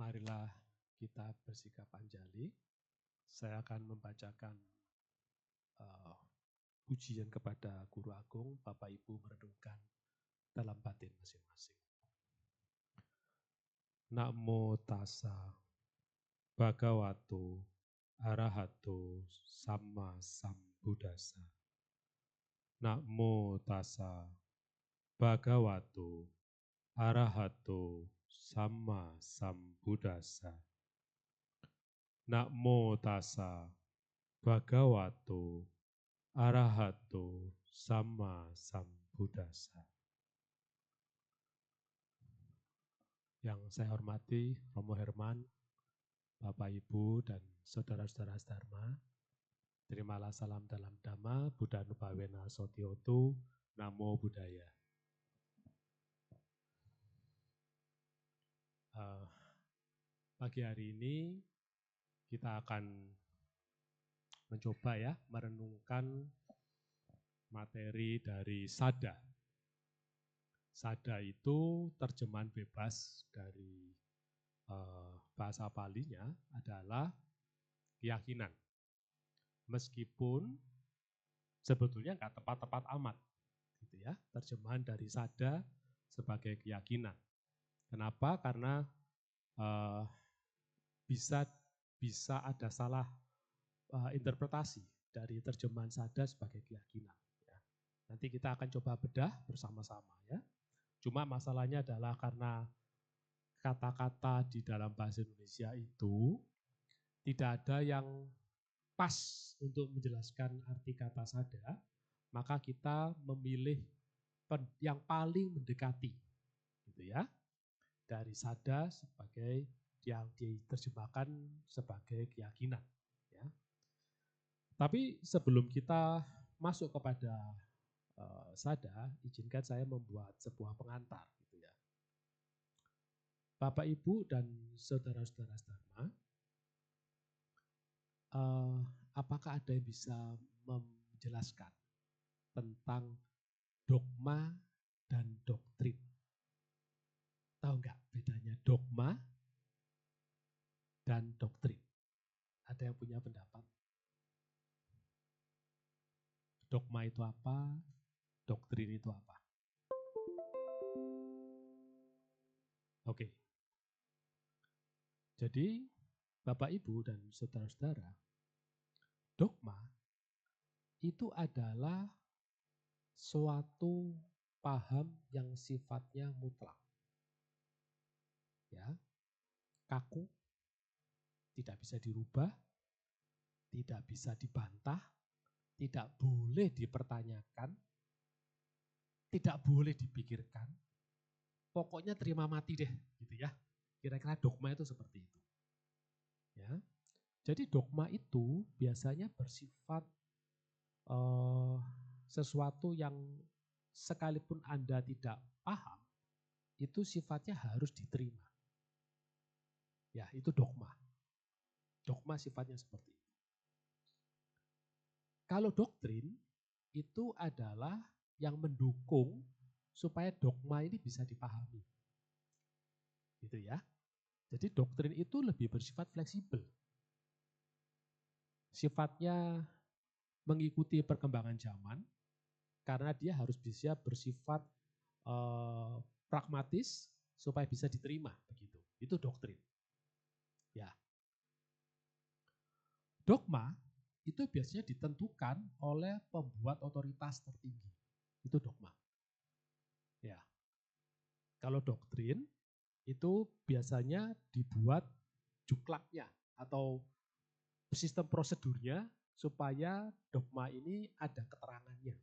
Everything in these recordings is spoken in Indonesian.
Marilah kita bersikap anjali. Saya akan membacakan ujian kepada Guru Agung, Bapak Ibu merenungkan dalam batin masing-masing. Namo tassa bhagavato arahato samma sambuddhassa. Namo tassa bhagavato arahato samma sambuddhassa. Namo tassa bhagavato arahato samma sambuddhassa. Yang saya hormati Romo Herman, Bapak Ibu dan saudara-saudara Dharma, terimalah salam dalam Dhamma, Buddha Nubawena Sotiotu, Namo Buddhaya. Pagi hari ini kita akan mencoba ya merenungkan materi dari Sada. Sada itu terjemahan bebas dari bahasa Palinya adalah keyakinan. Meskipun sebetulnya nggak tepat-tepat amat, gitu ya. Terjemahan dari Sada sebagai keyakinan. Kenapa? Karena bisa ada salah interpretasi dari terjemahan Sada sebagai keyakinan. Ya. Nanti kita akan coba bedah bersama-sama ya. Cuma masalahnya adalah karena kata-kata di dalam bahasa Indonesia itu tidak ada yang pas untuk menjelaskan arti kata Sada, maka kita memilih yang paling mendekati, gitu ya, dari Sada sebagai yang diterjemahkan sebagai keyakinan. Ya. Tapi sebelum kita masuk kepada Sada, izinkan saya membuat sebuah pengantar. Bapak, Ibu, dan saudara-saudara Dharma, apakah ada yang bisa menjelaskan tentang dogma dan doktrin? Tahu nggak bedanya dogma dan doktrin? Ada yang punya pendapat? Dogma itu apa? Doktrin itu apa? Oke. Jadi, Bapak, Ibu, dan saudara-saudara, dogma itu adalah suatu paham yang sifatnya mutlak. Ya, kaku, tidak bisa dirubah, tidak bisa dibantah, tidak boleh dipertanyakan, tidak boleh dipikirkan, pokoknya terima mati deh, gitu ya. Kira-kira dogma itu seperti itu. Ya, jadi dogma itu biasanya bersifat sesuatu yang sekalipun Anda tidak paham, itu sifatnya harus diterima. Ya, itu dogma. Dogma sifatnya seperti itu. Kalau doktrin itu adalah yang mendukung supaya dogma ini bisa dipahami. Gitu ya. Jadi doktrin itu lebih bersifat fleksibel. Sifatnya mengikuti perkembangan zaman karena dia harus bisa bersifat pragmatis supaya bisa diterima begitu. Itu doktrin. Ya. Dogma itu biasanya ditentukan oleh pembuat otoritas tertinggi. Itu dogma. Ya. Kalau doktrin itu biasanya dibuat juklaknya atau sistem prosedurnya supaya dogma ini ada keterangannya.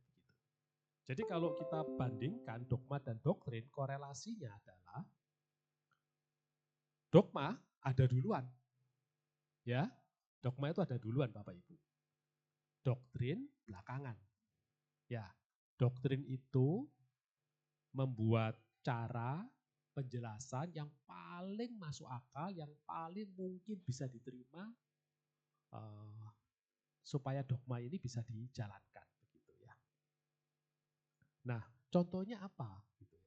Jadi kalau kita bandingkan dogma dan doktrin, korelasinya adalah dogma ada duluan. Ya, dogma itu ada duluan Bapak Ibu. Doktrin belakangan. Ya, doktrin itu membuat cara penjelasan yang paling masuk akal, yang paling mungkin bisa diterima supaya dogma ini bisa dijalankan, begitu ya. Nah, contohnya apa? Gitu ya.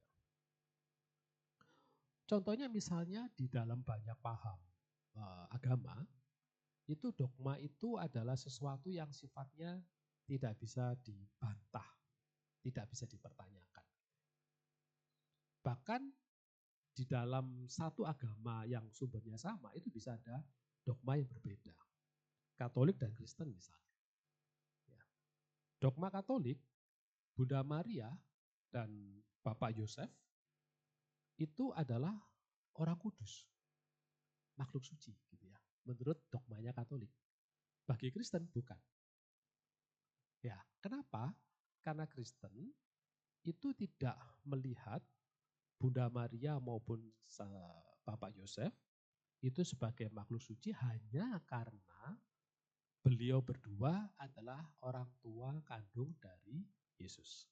Contohnya misalnya di dalam banyak paham agama, itu dogma itu adalah sesuatu yang sifatnya tidak bisa dibantah, tidak bisa dipertanyakan. Bahkan di dalam satu agama yang sumbernya sama, itu bisa ada dogma yang berbeda. Katolik dan Kristen misalnya. Ya. Dogma Katolik, Bunda Maria dan Bapak Yosef itu adalah orang kudus, makhluk suci gitu ya, menurut dogmanya Katolik. Bagi Kristen bukan. Ya, kenapa? Karena Kristen itu tidak melihat Bunda Maria maupun Bapak Yosef itu sebagai makhluk suci hanya karena beliau berdua adalah orang tua kandung dari Yesus.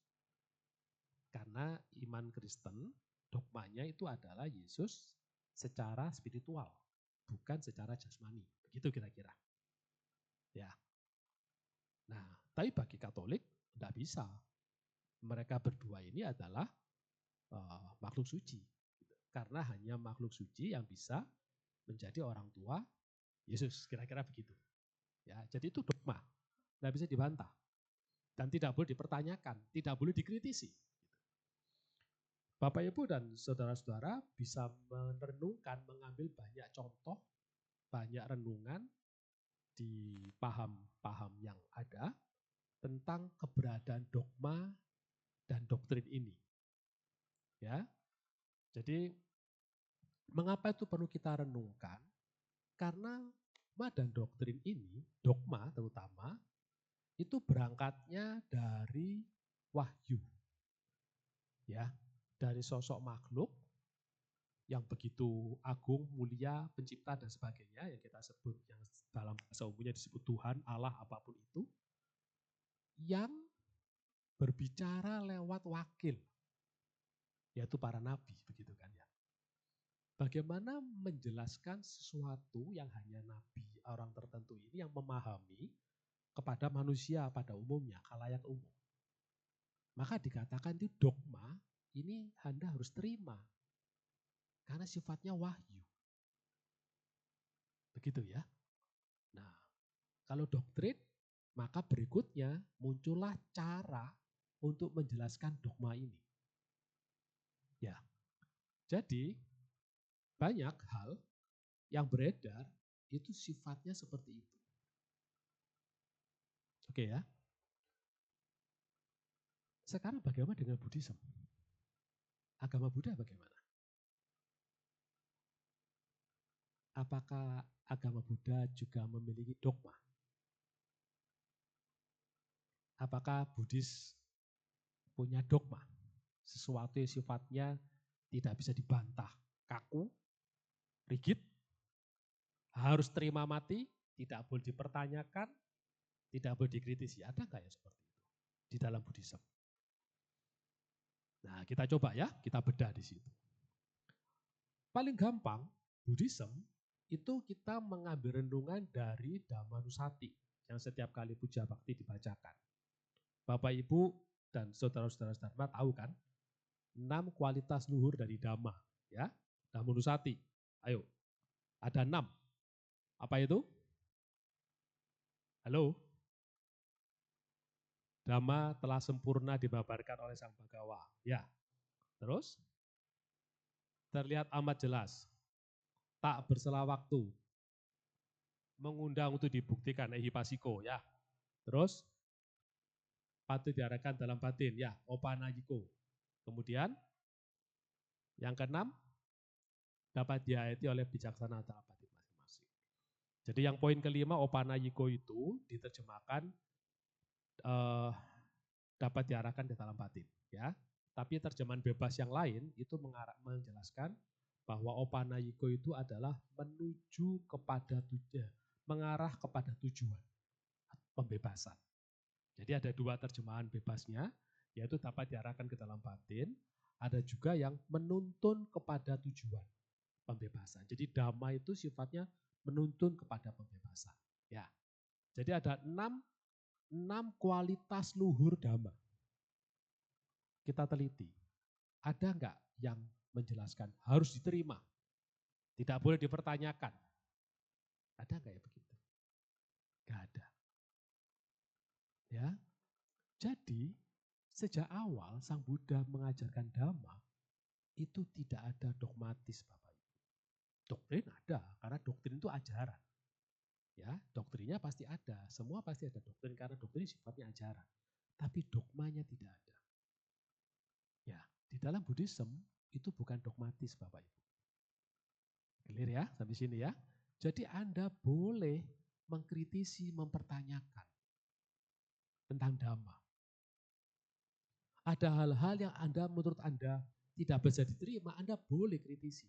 Karena iman Kristen, dogmanya itu adalah Yesus secara spiritual, bukan secara jasmani. Begitu kira-kira. Ya. Nah, tapi bagi Katolik tidak bisa. Mereka berdua ini adalah makhluk suci. Karena hanya makhluk suci yang bisa menjadi orang tua Yesus. Kira-kira begitu. Ya, jadi itu dogma. Tidak bisa dibantah. Dan tidak boleh dipertanyakan. Tidak boleh dikritisi. Bapak, Ibu, dan saudara-saudara bisa merenungkan, mengambil banyak contoh, banyak renungan di paham-paham yang ada tentang keberadaan dogma dan doktrin ini. Ya, jadi mengapa itu perlu kita renungkan? Karena dogma dan doktrin ini, dogma terutama, itu berangkatnya dari wahyu. Ya, dari sosok makhluk yang begitu agung, mulia, pencipta dan sebagainya yang kita sebut, yang dalam bahasa umumnya disebut Tuhan, Allah, apapun itu, yang berbicara lewat wakil, yaitu para nabi, begitu kan ya. Bagaimana menjelaskan sesuatu yang hanya nabi, orang tertentu ini yang memahami kepada manusia pada umumnya, khalayak umum. Maka dikatakan itu dogma, ini Anda harus terima. Karena sifatnya wahyu. Begitu ya. Nah, kalau doktrin, maka berikutnya muncullah cara untuk menjelaskan dogma ini. Ya, jadi banyak hal yang beredar itu sifatnya seperti itu. Oke ya. Sekarang bagaimana dengan Buddhism? Agama Buddha bagaimana? Apakah agama Buddha juga memiliki dogma? Apakah Buddhis punya dogma? Sesuatu yang sifatnya tidak bisa dibantah, kaku, rigid, harus terima mati, tidak boleh dipertanyakan, tidak boleh dikritisi. Ada nggak ya seperti itu di dalam Buddhism? Nah, kita coba ya, kita bedah di situ. Paling gampang, Buddhism itu kita mengambil renungan dari Dhammanusati yang setiap kali puja bakti dibacakan. Bapak, Ibu, dan saudara-saudara Dharma tahu kan? 6 kualitas luhur dari Dhamma. Ya, Dhammanusati. Ayo, ada 6. Apa itu? Halo? Dhamma telah sempurna dibabarkan oleh Sang Bhagawa. Ya, terus? Terlihat amat jelas. Tak bersela waktu. Mengundang untuk dibuktikan, ehipasiko. Ya, terus? Patut diarahkan dalam batin. Ya, opanayiko. Kemudian, yang keenam, dapat dihayati oleh bijaksana dalam batin masing-masing. Jadi yang poin kelima, opanayiko itu diterjemahkan dapat diarahkan ke dalam batin. Ya, tapi terjemahan bebas yang lain itu menjelaskan bahwa opanayiko itu adalah menuju kepada tujuan, mengarah kepada tujuan, pembebasan. Jadi ada 2 terjemahan bebasnya, yaitu dapat diarahkan ke dalam batin, ada juga yang menuntun kepada tujuan, pembebasan. Jadi Dhamma itu sifatnya menuntun kepada pembebasan. Ya, jadi ada 6 kualitas luhur Dhamma. Kita teliti, ada enggak yang menjelaskan, harus diterima, tidak boleh dipertanyakan. Ada nggak ya begitu? Nggak ada. Ya, jadi sejak awal Sang Buddha mengajarkan Dhamma itu tidak ada dogmatis, Bapak Ibu. Doktrin ada, karena doktrin itu ajaran. Ya, doktrinnya pasti ada, semua pasti ada doktrin karena doktrin sifatnya ajaran. Tapi dogmanya tidak ada. Ya, di dalam Buddhism itu bukan dogmatis, Bapak Ibu. Clear ya, sampai sini ya. Jadi Anda boleh mengkritisi, mempertanyakan tentang Dhamma. Ada hal-hal yang menurut Anda tidak bisa diterima, Anda boleh kritisi.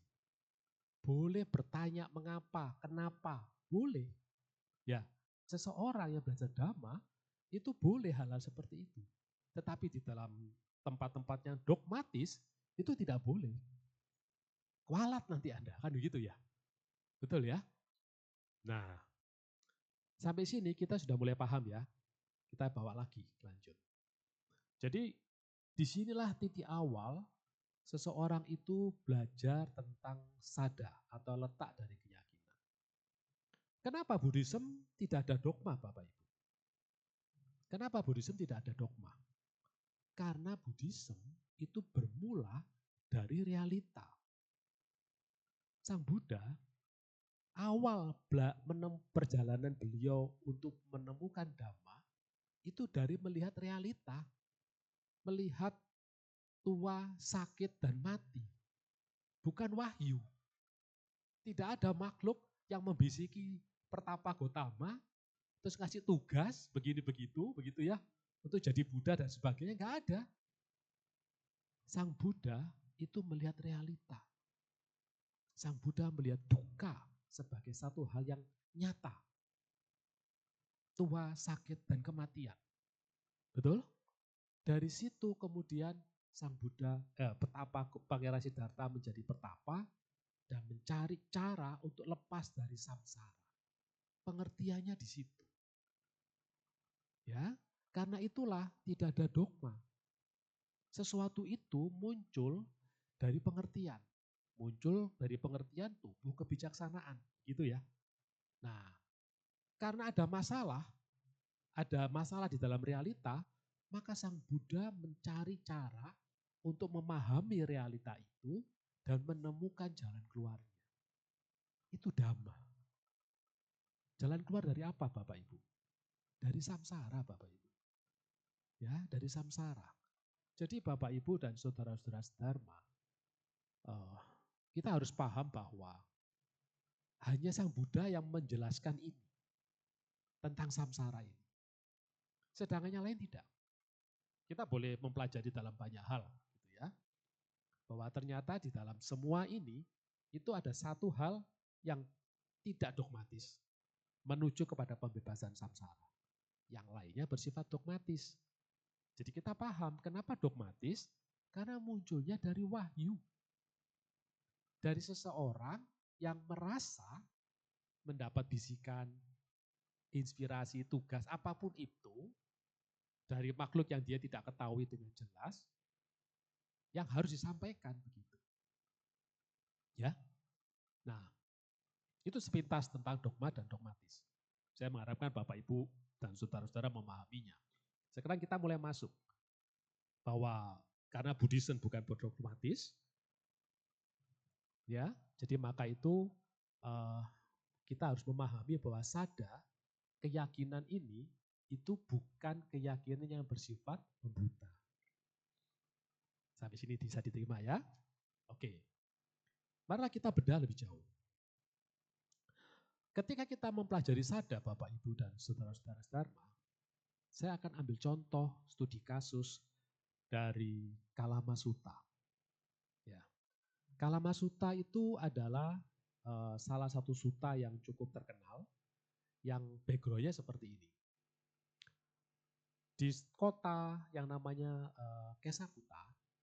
Boleh bertanya mengapa, kenapa, boleh. Ya, seseorang yang belajar Dhamma itu boleh hal-hal seperti itu. Tetapi di dalam tempat-tempat yang dogmatis itu tidak boleh. Kualat nanti Anda, kan begitu ya. Betul ya? Nah, sampai sini kita sudah mulai paham ya. Kita bawa lagi, lanjut. Jadi disinilah titik awal seseorang itu belajar tentang sada atau letak dari keyakinan. Kenapa Buddhism tidak ada dogma, Bapak Ibu? Kenapa Buddhism tidak ada dogma? Karena Buddhism itu bermula dari realita. Sang Buddha awal perjalanan beliau untuk menemukan Dhamma itu dari melihat realita, melihat tua, sakit, dan mati. Bukan wahyu. Tidak ada makhluk yang membisiki Pertapa Gotama, terus ngasih tugas, begini begitu ya, untuk jadi Buddha dan sebagainya, enggak ada. Sang Buddha itu melihat realita. Sang Buddha melihat duka sebagai satu hal yang nyata. Tua, sakit, dan kematian. Betul? Dari situ kemudian Sang Buddha, Petapa Pangeran Siddhartha menjadi petapa dan mencari cara untuk lepas dari samsara. Pengertiannya di situ. Ya, karena itulah tidak ada dogma. Sesuatu itu muncul dari pengertian. Muncul dari pengertian tubuh kebijaksanaan, gitu ya. Nah, karena ada masalah di dalam realita, maka Sang Buddha mencari cara untuk memahami realita itu dan menemukan jalan keluarnya. Itu Dhamma. Jalan keluar dari apa, Bapak Ibu? Dari samsara, Bapak Ibu. Ya, dari samsara. Jadi Bapak Ibu dan saudara-saudara Dharma, kita harus paham bahwa hanya Sang Buddha yang menjelaskan ini tentang samsara ini. Sedangkan yang lain tidak. Kita boleh mempelajari dalam banyak hal, gitu ya. Bahwa ternyata di dalam semua ini itu ada satu hal yang tidak dogmatis, menuju kepada pembebasan samsara. Yang lainnya bersifat dogmatis. Jadi kita paham kenapa dogmatis, karena munculnya dari wahyu. Dari seseorang yang merasa mendapat bisikan, inspirasi, tugas, apapun itu, dari makhluk yang dia tidak ketahui dengan jelas, yang harus disampaikan begitu. Ya. Nah, itu sepintas tentang dogma dan dogmatis. Saya mengharapkan Bapak Ibu dan saudara-saudara memahaminya. Sekarang kita mulai masuk bahwa karena Buddhism bukan dogmatis, ya, jadi maka itu kita harus memahami bahwa sada keyakinan ini itu bukan keyakinan yang bersifat membuta. Sampai sini bisa diterima ya? Oke. Marilah kita bedah lebih jauh. Ketika kita mempelajari sada, Bapak, Ibu, dan saudara-saudara Dharma, saya akan ambil contoh studi kasus dari Kalama Sutta. Ya. Kalama Sutta itu adalah salah satu sutta yang cukup terkenal, yang background-nya seperti ini. Di kota yang namanya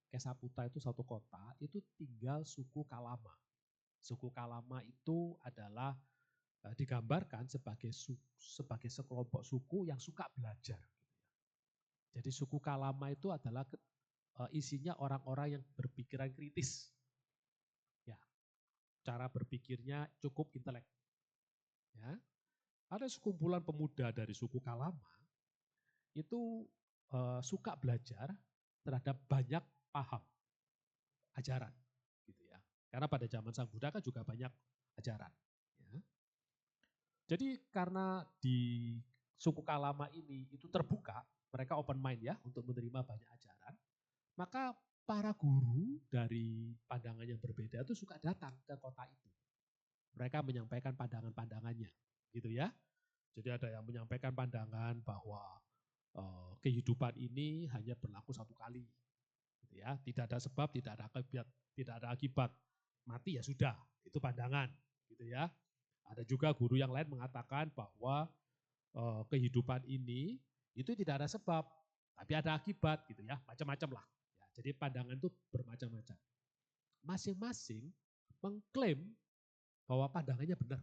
Kesaputa itu satu kota, itu tinggal suku Kalama. Suku Kalama itu adalah digambarkan sebagai sekelompok suku yang suka belajar. Jadi suku Kalama itu adalah isinya orang-orang yang berpikiran kritis. cara berpikirnya cukup intelek. Ya. Ada sekumpulan pemuda dari suku Kalama itu suka belajar terhadap banyak paham ajaran, gitu ya. Karena pada zaman Sang Buddha kan juga banyak ajaran. Ya. Jadi karena di suku Kalama ini itu terbuka, mereka open mind ya untuk menerima banyak ajaran, maka para guru dari pandangan yang berbeda itu suka datang ke kota itu. Mereka menyampaikan pandangan-pandangannya, gitu ya. Jadi ada yang menyampaikan pandangan bahwa kehidupan ini hanya berlaku satu kali, gitu ya. Tidak ada sebab, tidak ada akibat, tidak ada akibat. Mati ya sudah, itu pandangan, gitu ya. Ada juga guru yang lain mengatakan bahwa kehidupan ini itu tidak ada sebab, tapi ada akibat, gitu ya. Macam-macam lah. Ya, jadi pandangan itu bermacam-macam. Masing-masing mengklaim bahwa pandangannya benar.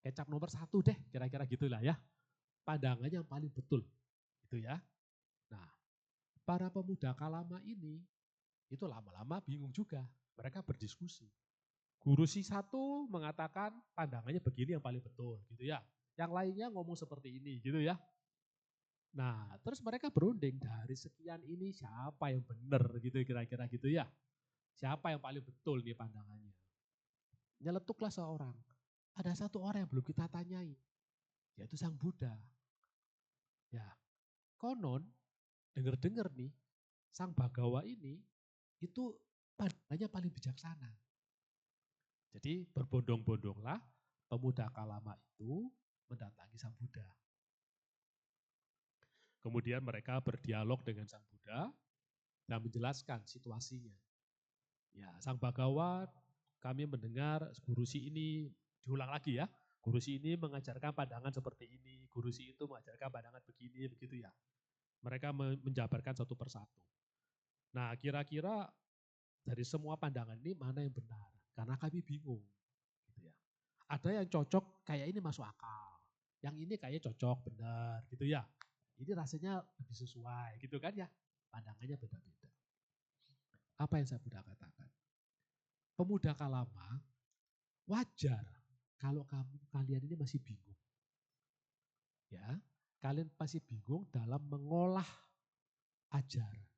Kecap nomor 1 deh, kira-kira gitulah ya. Pandangannya yang paling betul, gitu ya. Nah, para pemuda Kalama ini itu lama-lama bingung juga. Mereka berdiskusi. Guru si satu mengatakan pandangannya begini yang paling betul, gitu ya. Yang lainnya ngomong seperti ini, gitu ya. Nah, terus mereka berunding dari sekian ini siapa yang benar gitu kira-kira gitu ya. Siapa yang paling betul nih pandangannya. Nyeletuklah seorang. Ada satu orang yang belum kita tanyai, yaitu Sang Buddha. Ya, konon dengar-dengar nih, Sang Bagawa ini itu pandangannya paling bijaksana. Jadi berbondong-bondonglah pemuda Kalama itu mendatangi Sang Buddha. Kemudian mereka berdialog dengan Sang Buddha dan menjelaskan situasinya. Ya, Sang Bagawa, kami mendengar guru si ini diulang lagi ya. Guru si ini mengajarkan pandangan seperti ini, guru si itu mengajarkan pandangan begini, begitu ya. Mereka menjabarkan satu persatu. Nah, kira-kira dari semua pandangan ini mana yang benar? Karena kami bingung, gitu ya. Ada yang cocok, kayak ini masuk akal. Yang ini kayaknya cocok, benar, gitu ya. Ini rasanya lebih sesuai, gitu kan ya. Pandangannya beda-beda. Apa yang saya Buddha katakan? Pemuda Kalama, wajar kalau kalian ini masih bingung. Ya, kalian masih bingung dalam mengolah ajaran,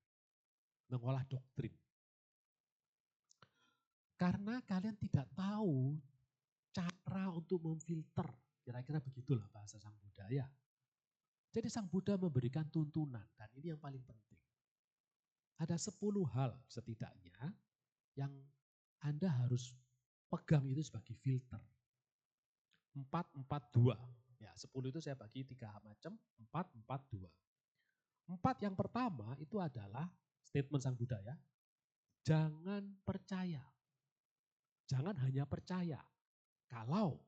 mengolah doktrin. Karena kalian tidak tahu cara untuk memfilter, kira-kira begitulah bahasa Sang Buddha ya. Jadi Sang Buddha memberikan tuntunan, dan ini yang paling penting. Ada 10 hal setidaknya yang Anda harus pegang itu sebagai filter. 4, 4, 2. Ya, 10 itu saya bagi 3 macam, 4, 4, 2. 4 yang pertama itu adalah statement Sang Buddha ya. Jangan percaya. Jangan hanya percaya kalau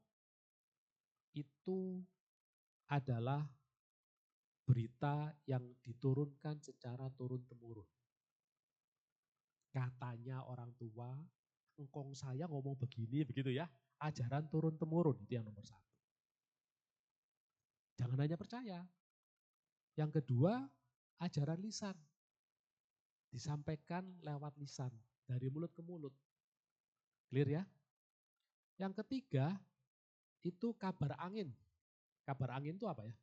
itu adalah berita yang diturunkan secara turun-temurun. Katanya orang tua, engkong saya ngomong begini, begitu ya. Ajaran turun-temurun, itu yang nomor 1. Jangan hanya percaya. Yang kedua, ajaran lisan. Disampaikan lewat lisan, dari mulut ke mulut. Clear ya? Yang ketiga, itu kabar angin. Kabar angin itu apa ya?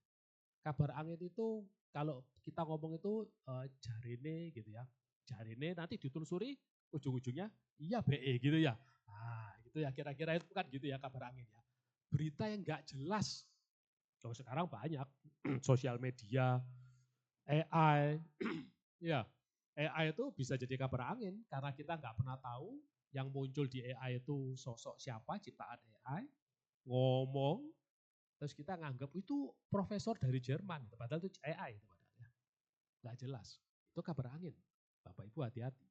Kabar angin itu kalau kita ngomong itu jarine gitu ya. Jarine nanti ditelusuri ujung-ujungnya iya BE gitu ya. Nah itu ya kira-kira itu kan gitu ya kabar angin ya. Berita yang nggak jelas. Kalau sekarang banyak sosial media, AI, ya AI itu bisa jadi kabar angin karena kita nggak pernah tahu yang muncul di AI itu sosok siapa, ciptaan AI, ngomong, terus kita nganggap itu profesor dari Jerman, padahal itu AI itu padahal ya. Nggak jelas, itu kabar angin. Bapak Ibu hati-hati.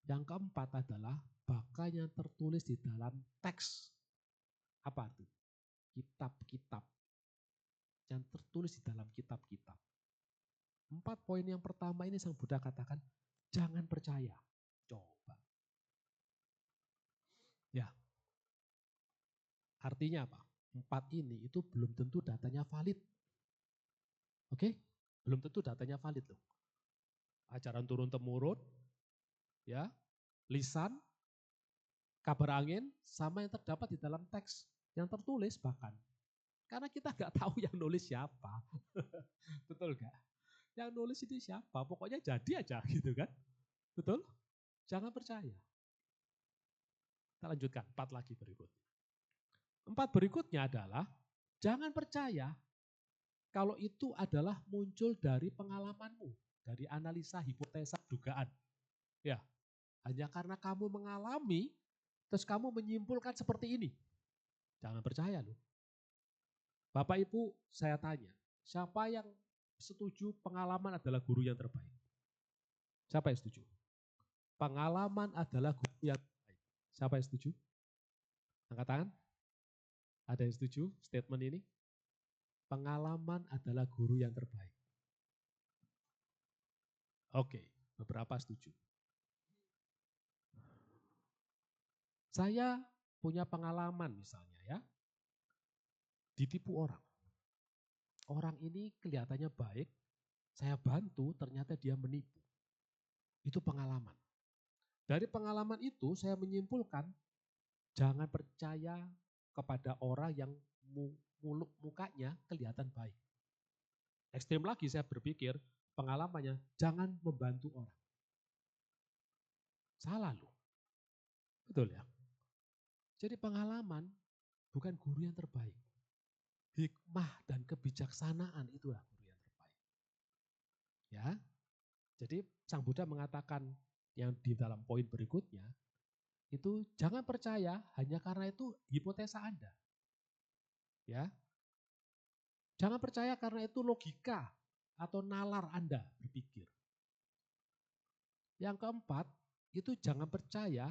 Yang keempat adalah bahkan yang tertulis di dalam teks. Apa itu? Kitab-kitab. Yang tertulis di dalam kitab-kitab. 4 poin yang pertama ini Sang Buddha katakan, jangan percaya. Coba. Ya. Artinya apa? 4 ini itu belum tentu datanya valid. Oke? Belum tentu datanya valid loh. Ajaran turun-temurun, ya, lisan, kabar angin sama yang terdapat di dalam teks yang tertulis bahkan. Karena kita nggak tahu yang nulis siapa. Betul nggak? Yang nulis ini siapa? Pokoknya jadi aja gitu kan. Betul? Jangan percaya. Kita lanjutkan, 4 lagi berikutnya. 4 berikutnya adalah, jangan percaya kalau itu adalah muncul dari pengalamanmu, dari analisa, hipotesa, dugaan. Ya, hanya karena kamu mengalami, terus kamu menyimpulkan seperti ini. Jangan percaya loh. Bapak Ibu, saya tanya, siapa yang setuju pengalaman adalah guru yang terbaik? Siapa yang setuju? Pengalaman adalah guru yang terbaik. Siapa yang setuju? Angkat tangan. Ada yang setuju statement ini? Pengalaman adalah guru yang terbaik. Oke, beberapa setuju. Saya punya pengalaman misalnya ya, ditipu orang. Orang ini kelihatannya baik, saya bantu, ternyata dia menipu. Itu pengalaman. Dari pengalaman itu saya menyimpulkan, jangan percaya kepada orang yang mukanya kelihatan baik. Ekstrem lagi saya berpikir, pengalamannya jangan membantu orang. Salah loh. Betul ya? Jadi pengalaman bukan guru yang terbaik. Hikmah dan kebijaksanaan itulah guru yang terbaik. Ya. Jadi Sang Buddha mengatakan yang di dalam poin berikutnya, itu jangan percaya hanya karena itu hipotesa Anda. Ya. Jangan percaya karena itu logika atau nalar Anda berpikir. Yang keempat, itu jangan percaya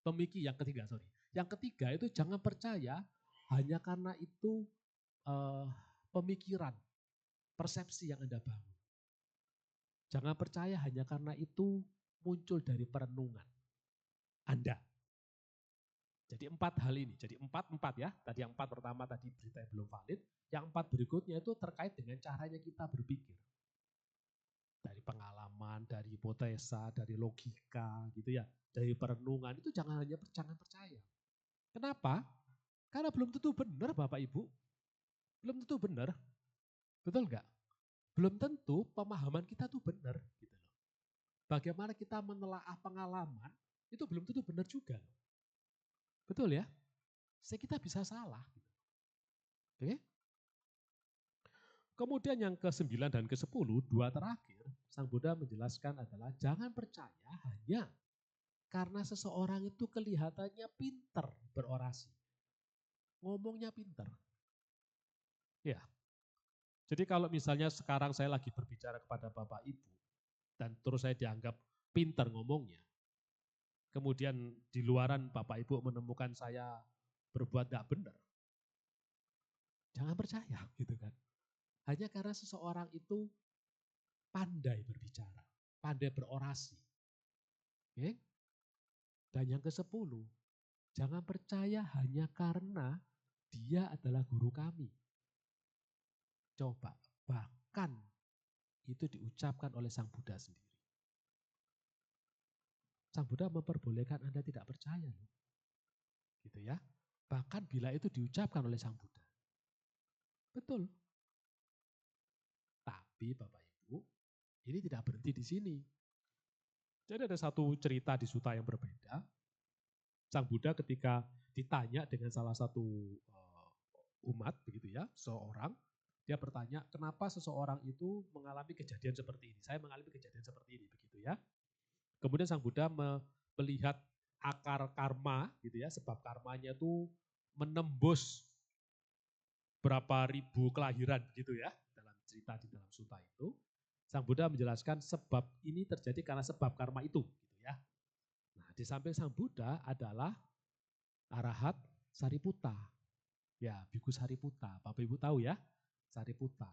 yang ketiga, sorry. Yang ketiga itu jangan percaya hanya karena itu pemikiran, persepsi yang Anda bangun. Jangan percaya hanya karena itu muncul dari perenungan Anda. Jadi 4 hal ini, jadi 4 ya. Tadi yang 4 pertama tadi berita yang belum valid, yang 4 berikutnya itu terkait dengan caranya kita berpikir. Dari pengalaman, dari hipotesa, dari logika gitu ya, dari perenungan itu jangan percaya. Kenapa? Karena belum tentu benar Bapak Ibu. Belum tentu benar. Betul enggak? Belum tentu pemahaman kita tuh benar gitu loh. Bagaimana kita menelaah pengalaman itu belum tentu benar juga. Betul ya? Kita bisa salah. Oke? Kemudian yang ke-9 dan ke-10, 2 terakhir, Sang Buddha menjelaskan adalah jangan percaya hanya karena seseorang itu kelihatannya pinter berorasi. Ngomongnya pinter. Ya. Jadi kalau misalnya sekarang saya lagi berbicara kepada Bapak Ibu, dan terus saya dianggap pinter ngomongnya, kemudian di luaran Bapak Ibu menemukan saya berbuat gak benar, jangan percaya gitu kan. Hanya karena seseorang itu pandai berbicara, pandai berorasi. Okay? Dan yang ke-10, jangan percaya hanya karena dia adalah guru kami. Coba, bahkan itu diucapkan oleh Sang Buddha sendiri. Sang Buddha memperbolehkan Anda tidak percaya loh. Gitu ya. Bahkan bila itu diucapkan oleh Sang Buddha. Betul. Tapi Bapak Ibu, ini tidak berhenti di sini. Jadi ada satu cerita di Sutta yang berbeda. Sang Buddha ketika ditanya dengan salah satu umat begitu ya, seorang, dia bertanya, kenapa seseorang itu mengalami kejadian seperti ini? Saya mengalami kejadian seperti ini, begitu ya. Kemudian Sang Buddha melihat akar karma, gitu ya, sebab karmanya itu menembus berapa ribu kelahiran, gitu ya, dalam cerita di dalam Sutta itu. Sang Buddha menjelaskan sebab ini terjadi karena sebab karma itu, gitu ya. Nah, di samping Sang Buddha adalah Arahat Sariputta. Ya, Biku Sariputta. Bapak Ibu tahu ya, Sariputta.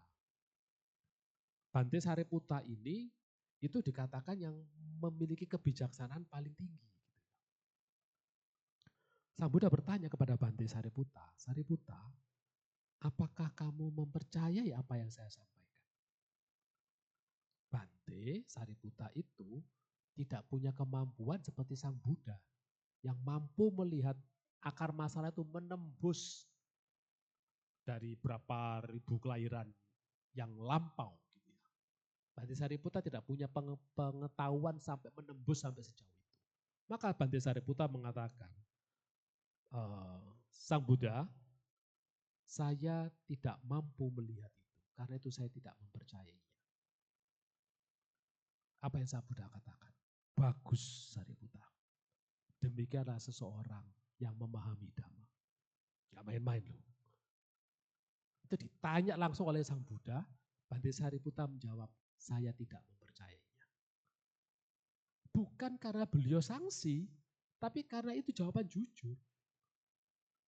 Bante Sariputta ini itu dikatakan yang memiliki kebijaksanaan paling tinggi. Sang Buddha bertanya kepada Bante Sariputta, Sariputta, apakah kamu mempercayai apa yang saya sampaikan? Bante Sariputta itu tidak punya kemampuan seperti Sang Buddha yang mampu melihat akar masalah itu menembus dari berapa ribu kelahiran yang lampau. Gitu ya. Bante Sariputta tidak punya pengetahuan sampai menembus sampai sejauh itu. Maka Bante Sariputta mengatakan, Sang Buddha, saya tidak mampu melihat itu, karena itu saya tidak mempercayainya. Apa yang Sang Buddha katakan? Bagus Sariputta. Demikianlah seseorang yang memahami Dhamma. Gak main-main loh. Itu ditanya langsung oleh Sang Buddha, Bante Sariputta menjawab, saya tidak mempercayainya. Bukan karena beliau sangsi, tapi karena itu jawaban jujur.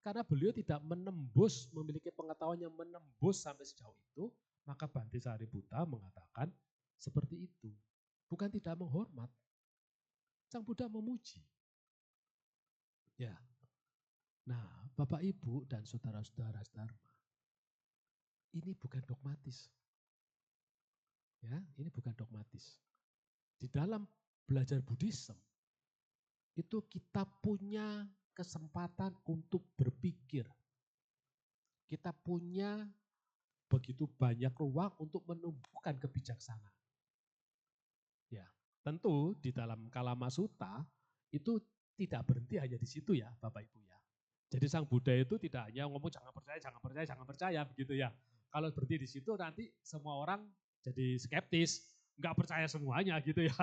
Karena beliau tidak menembus, memiliki pengetahuan yang menembus sampai sejauh itu, maka Bante Sariputta mengatakan seperti itu. Bukan tidak menghormat. Sang Buddha memuji. Ya. Nah, Bapak Ibu dan saudara-saudara Dharma, ini bukan dogmatis. Ya, ini bukan dogmatis. Di dalam belajar Buddhism, itu kita punya kesempatan untuk berpikir. Kita punya begitu banyak ruang untuk menumbuhkan kebijaksanaan. Ya, tentu di dalam Kalama Sutta itu tidak berhenti hanya di situ ya, Bapak Ibu ya. Jadi Sang Buddha itu tidak hanya ngomong jangan percaya, jangan percaya, jangan percaya begitu ya. Kalau berhenti di situ nanti semua orang jadi skeptis, nggak percaya semuanya gitu ya.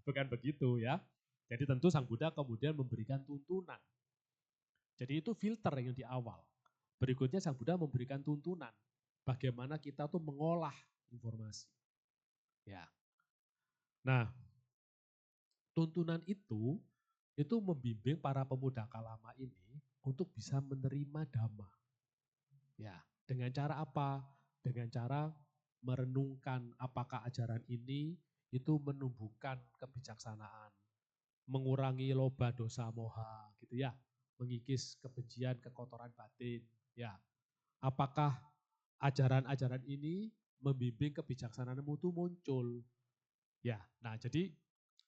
Bukan begitu ya. Jadi tentu Sang Buddha kemudian memberikan tuntunan. Jadi itu filter yang di awal. Berikutnya Sang Buddha memberikan tuntunan. Bagaimana kita tuh mengolah informasi. Ya. Nah, tuntunan itu membimbing para pemuda Kalama ini untuk bisa menerima Dhamma. Ya, dengan cara apa? Dengan cara merenungkan apakah ajaran ini itu menumbuhkan kebijaksanaan, mengurangi loba dosa moha gitu ya, mengikis kebencian, kekotoran batin, ya. Apakah ajaran-ajaran ini membimbing kebijaksanaan mutu muncul? Ya, nah jadi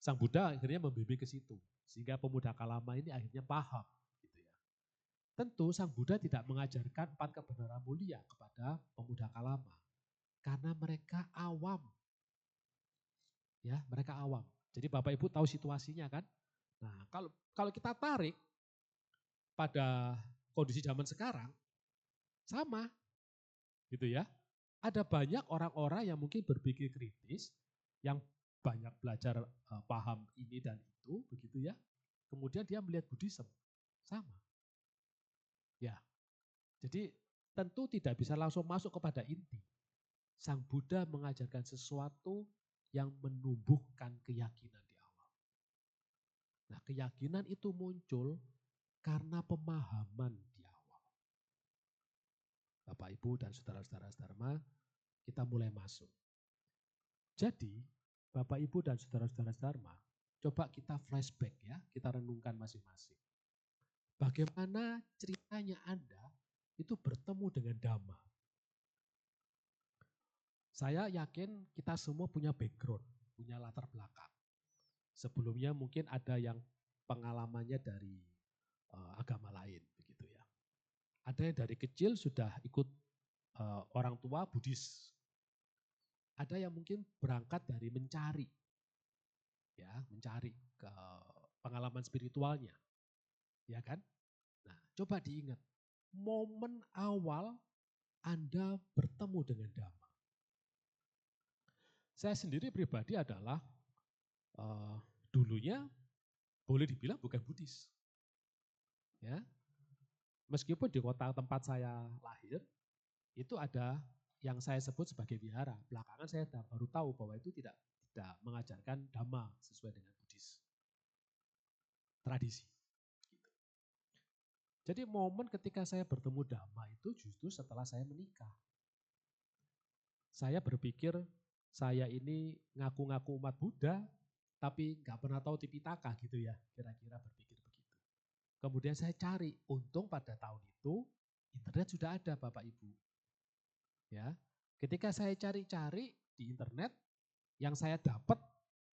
Sang Buddha akhirnya membimbing ke situ, sehingga pemuda Kalama ini akhirnya paham. Gitu ya. Tentu Sang Buddha tidak mengajarkan 4 kebenaran mulia kepada pemuda Kalama, karena mereka awam. Ya, mereka awam. Jadi Bapak Ibu tahu situasinya kan? Nah, kalau kita tarik pada kondisi zaman sekarang, sama gitu ya. Ada banyak orang-orang yang mungkin berpikir kritis, yang banyak belajar paham ini dan itu, begitu ya. Kemudian dia melihat Buddhism, sama. Ya, jadi tentu tidak bisa langsung masuk kepada inti. Sang Buddha mengajarkan sesuatu yang menumbuhkan keyakinan di awal. Nah, keyakinan itu muncul karena pemahaman di awal. Bapak, Ibu, dan saudara-saudara Dharma, kita mulai masuk. Jadi, Bapak, Ibu, dan saudara-saudara Dharma, coba kita flashback ya, kita renungkan masing-masing. Bagaimana ceritanya Anda itu bertemu dengan Dhamma? Saya yakin kita semua punya background, punya latar belakang. Sebelumnya mungkin ada yang pengalamannya dari agama lain, begitu ya. Ada yang dari kecil sudah ikut orang tua Buddhis. Ada yang mungkin berangkat dari mencari, ya, mencari ke pengalaman spiritualnya, ya kan? Nah, coba diingat momen awal Anda bertemu dengan Dhamma. Saya sendiri pribadi adalah dulunya boleh dibilang bukan Buddhis. Ya. Meskipun di kota tempat saya lahir, itu ada yang saya sebut sebagai wihara. Belakangan saya baru tahu bahwa itu tidak mengajarkan Dhamma sesuai dengan Buddhis. Tradisi. Gitu. Jadi momen ketika saya bertemu Dhamma itu justru setelah saya menikah. Saya berpikir saya ini ngaku-ngaku umat Buddha, tapi nggak pernah tahu Tipitaka gitu ya, kira-kira berpikir begitu. Kemudian saya cari, untung pada tahun itu internet sudah ada Bapak Ibu. Ya, ketika saya cari-cari di internet, yang saya dapat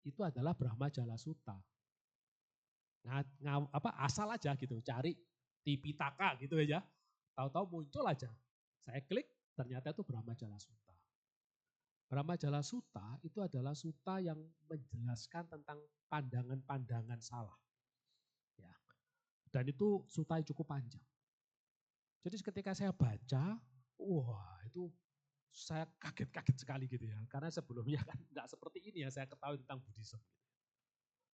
itu adalah Brahma Jala Sutta. Asal aja gitu, cari Tipitaka gitu aja. Tahu-tahu muncul aja. Saya klik, ternyata itu Brahma Jala Sutta. Brahma Jala Sutta itu adalah sutta yang menjelaskan tentang pandangan-pandangan salah. Ya. Dan itu sutta yang cukup panjang. Jadi ketika saya baca, wah itu saya kaget-kaget sekali gitu ya. Karena sebelumnya kan tidak seperti ini ya saya ketahui tentang Buddhism.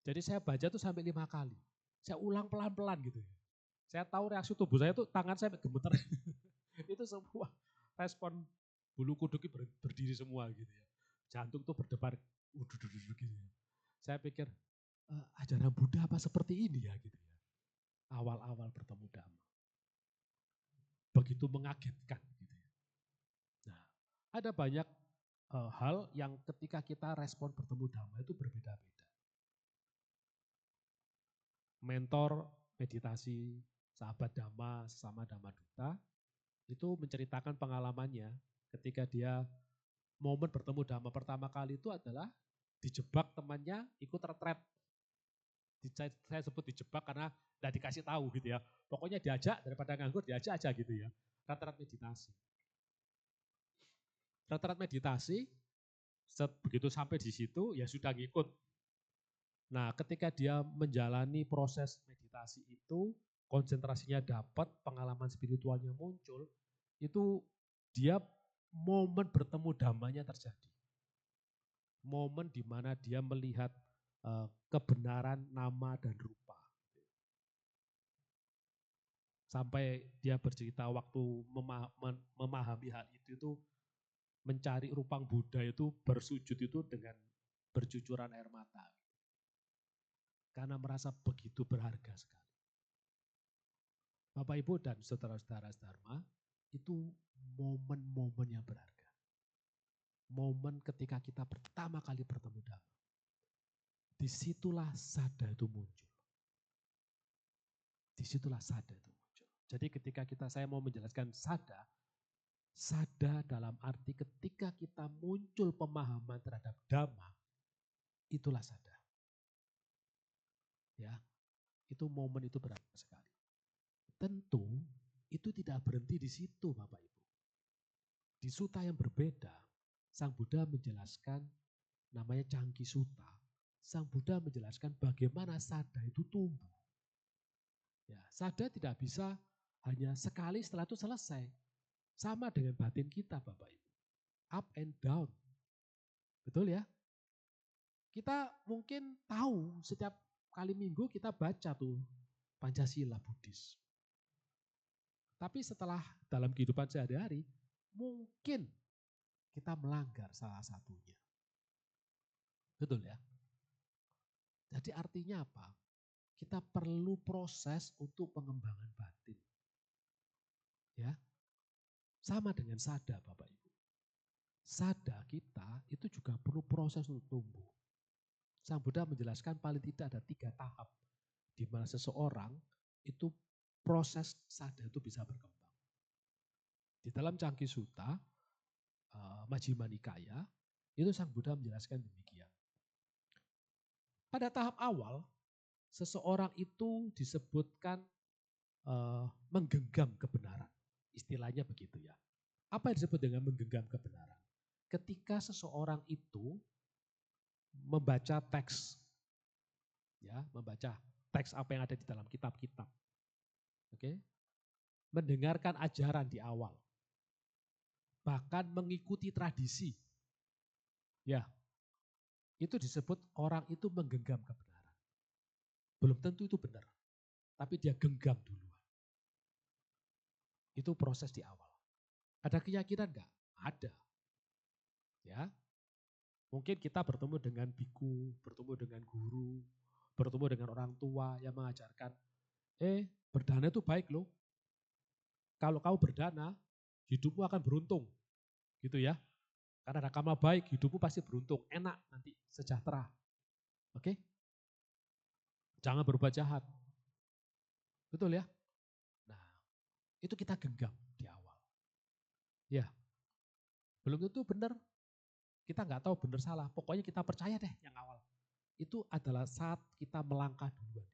Jadi saya baca tuh sampai 5 kali. Saya ulang pelan-pelan gitu ya. Saya tahu reaksi tubuh saya tuh tangan saya gemeter. Itu semua respon bulu kuduk berdiri semua gitu ya. Jantung tuh berdebar gitu ya. Saya pikir ajaran Buddha apa seperti ini ya gitu ya. Awal-awal bertemu Dhamma. Begitu mengagetkan gitu ya. Nah, ada banyak hal yang ketika kita respon bertemu Dhamma itu berbeda-beda. Mentor meditasi, sahabat Dhamma, sesama Dhamma Duta, itu menceritakan pengalamannya ketika dia momen bertemu Dhamma pertama kali itu adalah dijebak temannya ikut retret. Saya sebut dijebak karena tidak dikasih tahu gitu ya. Pokoknya diajak daripada nganggur diajak aja gitu ya. Retret meditasi. Retret meditasi, begitu sampai di situ ya sudah ngikut. Nah, ketika dia menjalani proses meditasi itu, konsentrasinya dapat, pengalaman spiritualnya muncul, itu dia momen bertemu Dhammanya terjadi. Momen di mana dia melihat kebenaran nama dan rupa. Sampai dia bercerita waktu memahami hal itu mencari rupang Buddha itu bersujud itu dengan bercucuran air mata. Karena merasa begitu berharga sekali. Bapak Ibu dan saudara-saudara Dharma, itu momen-momen yang berharga. Momen ketika kita pertama kali bertemu Dhamma. Disitulah sada itu muncul. Disitulah sada itu muncul. Jadi ketika saya mau menjelaskan sada dalam arti ketika kita muncul pemahaman terhadap Dhamma, itulah sada. Ya, itu momen itu berharga sekali. Tentu itu tidak berhenti di situ Bapak Ibu. Di sutta yang berbeda, Sang Buddha menjelaskan namanya Cangki Sutta. Sang Buddha menjelaskan bagaimana sada itu tumbuh. Ya, sada tidak bisa hanya sekali setelah itu selesai. Sama dengan batin kita Bapak Ibu. Up and down. Betul ya? Kita mungkin tahu setiap kali minggu kita baca tuh Pancasila Buddhis. Tapi setelah dalam kehidupan sehari-hari, mungkin kita melanggar salah satunya. Betul ya? Jadi artinya apa? Kita perlu proses untuk pengembangan batin. Ya. Sama dengan sada Bapak Ibu. Sada kita itu juga perlu proses untuk tumbuh. Sang Buddha menjelaskan paling tidak ada 3 tahap di mana seseorang itu proses sada itu bisa berkembang. Di dalam Cangki Sutta, Majjhima Nikaya, itu Sang Buddha menjelaskan demikian. Pada tahap awal, seseorang itu disebutkan menggenggam kebenaran. Istilahnya begitu ya. Apa yang disebut dengan menggenggam kebenaran? Ketika seseorang itu membaca teks, ya, membaca teks apa yang ada di dalam kitab-kitab, oke, mendengarkan ajaran di awal, bahkan mengikuti tradisi, ya, itu disebut orang itu menggenggam kebenaran. Belum tentu itu benar, tapi dia genggam duluan. Itu proses di awal. Ada keyakinan enggak? Ada. Ya, mungkin kita bertemu dengan biku, bertemu dengan guru, bertemu dengan orang tua yang mengajarkan, berdana itu baik loh. Kalau kau berdana, hidupmu akan beruntung. Gitu ya. Karena ada karma baik, hidupmu pasti beruntung, enak nanti, sejahtera. Oke? Jangan berbuat jahat. Betul ya? Nah, itu kita genggam di awal. Ya. Belum tentu benar. Kita nggak tahu benar salah, pokoknya kita percaya deh yang awal. itu adalah saat kita melangkah duluan.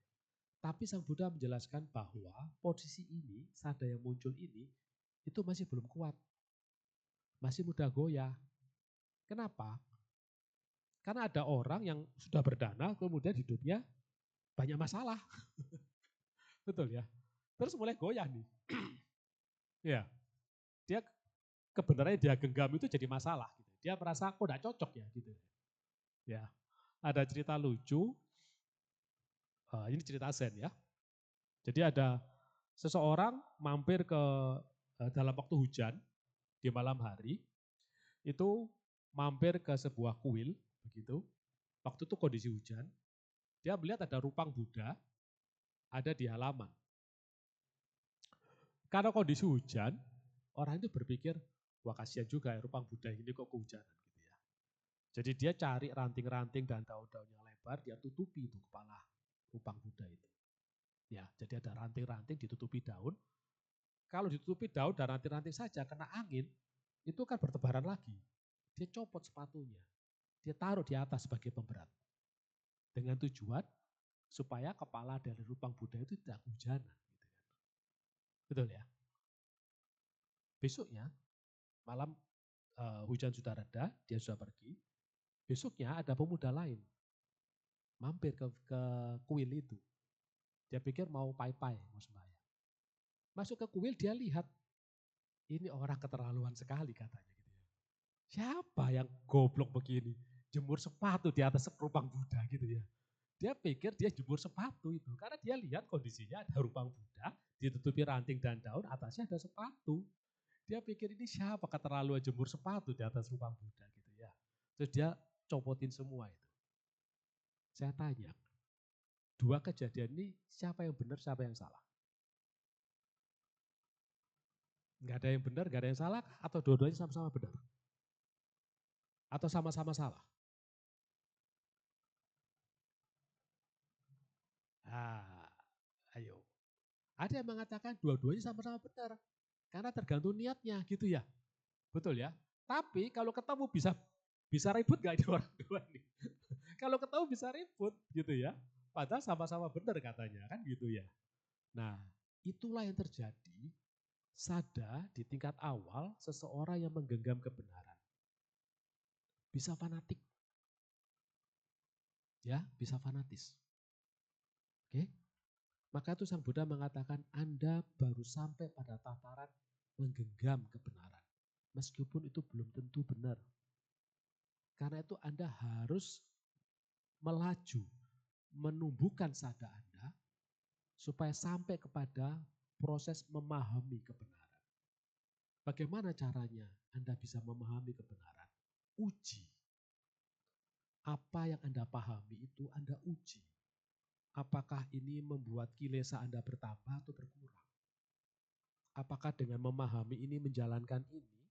Tapi Sang Buddha menjelaskan bahwa posisi ini, sada yang muncul ini, itu masih belum kuat. Masih mudah goyah. Kenapa? Karena ada orang yang sudah berdana, kemudian hidupnya banyak masalah. Betul ya? Terus mulai goyah nih. Ya, dia kebenarannya dia genggam itu jadi masalah. Gitu. Dia merasa kok tidak cocok ya gitu. Ya, ada cerita lucu. Ini cerita Zen ya. Jadi ada seseorang mampir ke dalam waktu hujan di malam hari, itu mampir ke sebuah kuil begitu. Waktu itu kondisi hujan, dia melihat ada rupang Buddha ada di halaman. Karena kondisi hujan, orang itu berpikir, wah kasihan juga ya rupang Buddha ini kok kehujanan gitu ya. Jadi dia cari ranting-ranting dan daun-daun yang lebar, dia tutupi itu kepala rupang Buddha itu. Ya, jadi ada ranting-ranting ditutupi daun. Kalau ditutupi daun dan ranting-ranting saja kena angin, itu kan bertebaran lagi. Dia copot sepatunya, dia taruh di atas sebagai pemberat. Dengan tujuan supaya kepala dari rupang Buddha itu tidak kehujanan. Gitu kan. Betul ya? Besoknya, malam hujan sudah reda, dia sudah pergi. Besoknya ada pemuda lain mampir ke kuil itu. Dia pikir mau pai-pai, mau sembahyang. Masuk ke kuil dia lihat, ini orang keterlaluan sekali katanya. Gitu ya. Siapa yang goblok begini? Jemur sepatu di atas rupang Buddha gitu ya. Dia pikir dia jemur sepatu itu. Karena dia lihat kondisinya ada rupang Buddha, ditutupi ranting dan daun, atasnya ada sepatu. Dia pikir ini siapa keterlaluan jemur sepatu di atas rupang Buddha gitu ya. Terus dia copotin semua itu. Saya tanya, dua kejadian ini siapa yang benar, siapa yang salah? Nggak ada yang benar, nggak ada yang salah, atau dua-duanya sama-sama benar? Atau sama-sama salah? Ah, ayo. Ada yang mengatakan dua-duanya sama-sama benar. Karena tergantung niatnya gitu ya. Betul ya. Tapi kalau ketemu bisa ribut gak ini orang dua nih? Kalau ketemu bisa ribut gitu ya. Padahal sama-sama benar katanya kan gitu ya. Nah itulah yang terjadi sada di tingkat awal seseorang yang menggenggam kebenaran. Bisa fanatik. Ya, bisa fanatis. Oke. Maka itu Sang Buddha mengatakan Anda baru sampai pada tataran menggenggam kebenaran. Meskipun itu belum tentu benar. Karena itu Anda harus melaju, menumbuhkan sada Anda supaya sampai kepada proses memahami kebenaran. Bagaimana caranya Anda bisa memahami kebenaran? Uji. Apa yang Anda pahami itu Anda uji. Apakah ini membuat kilesa Anda bertambah atau berkurang? Apakah dengan memahami ini, menjalankan ini,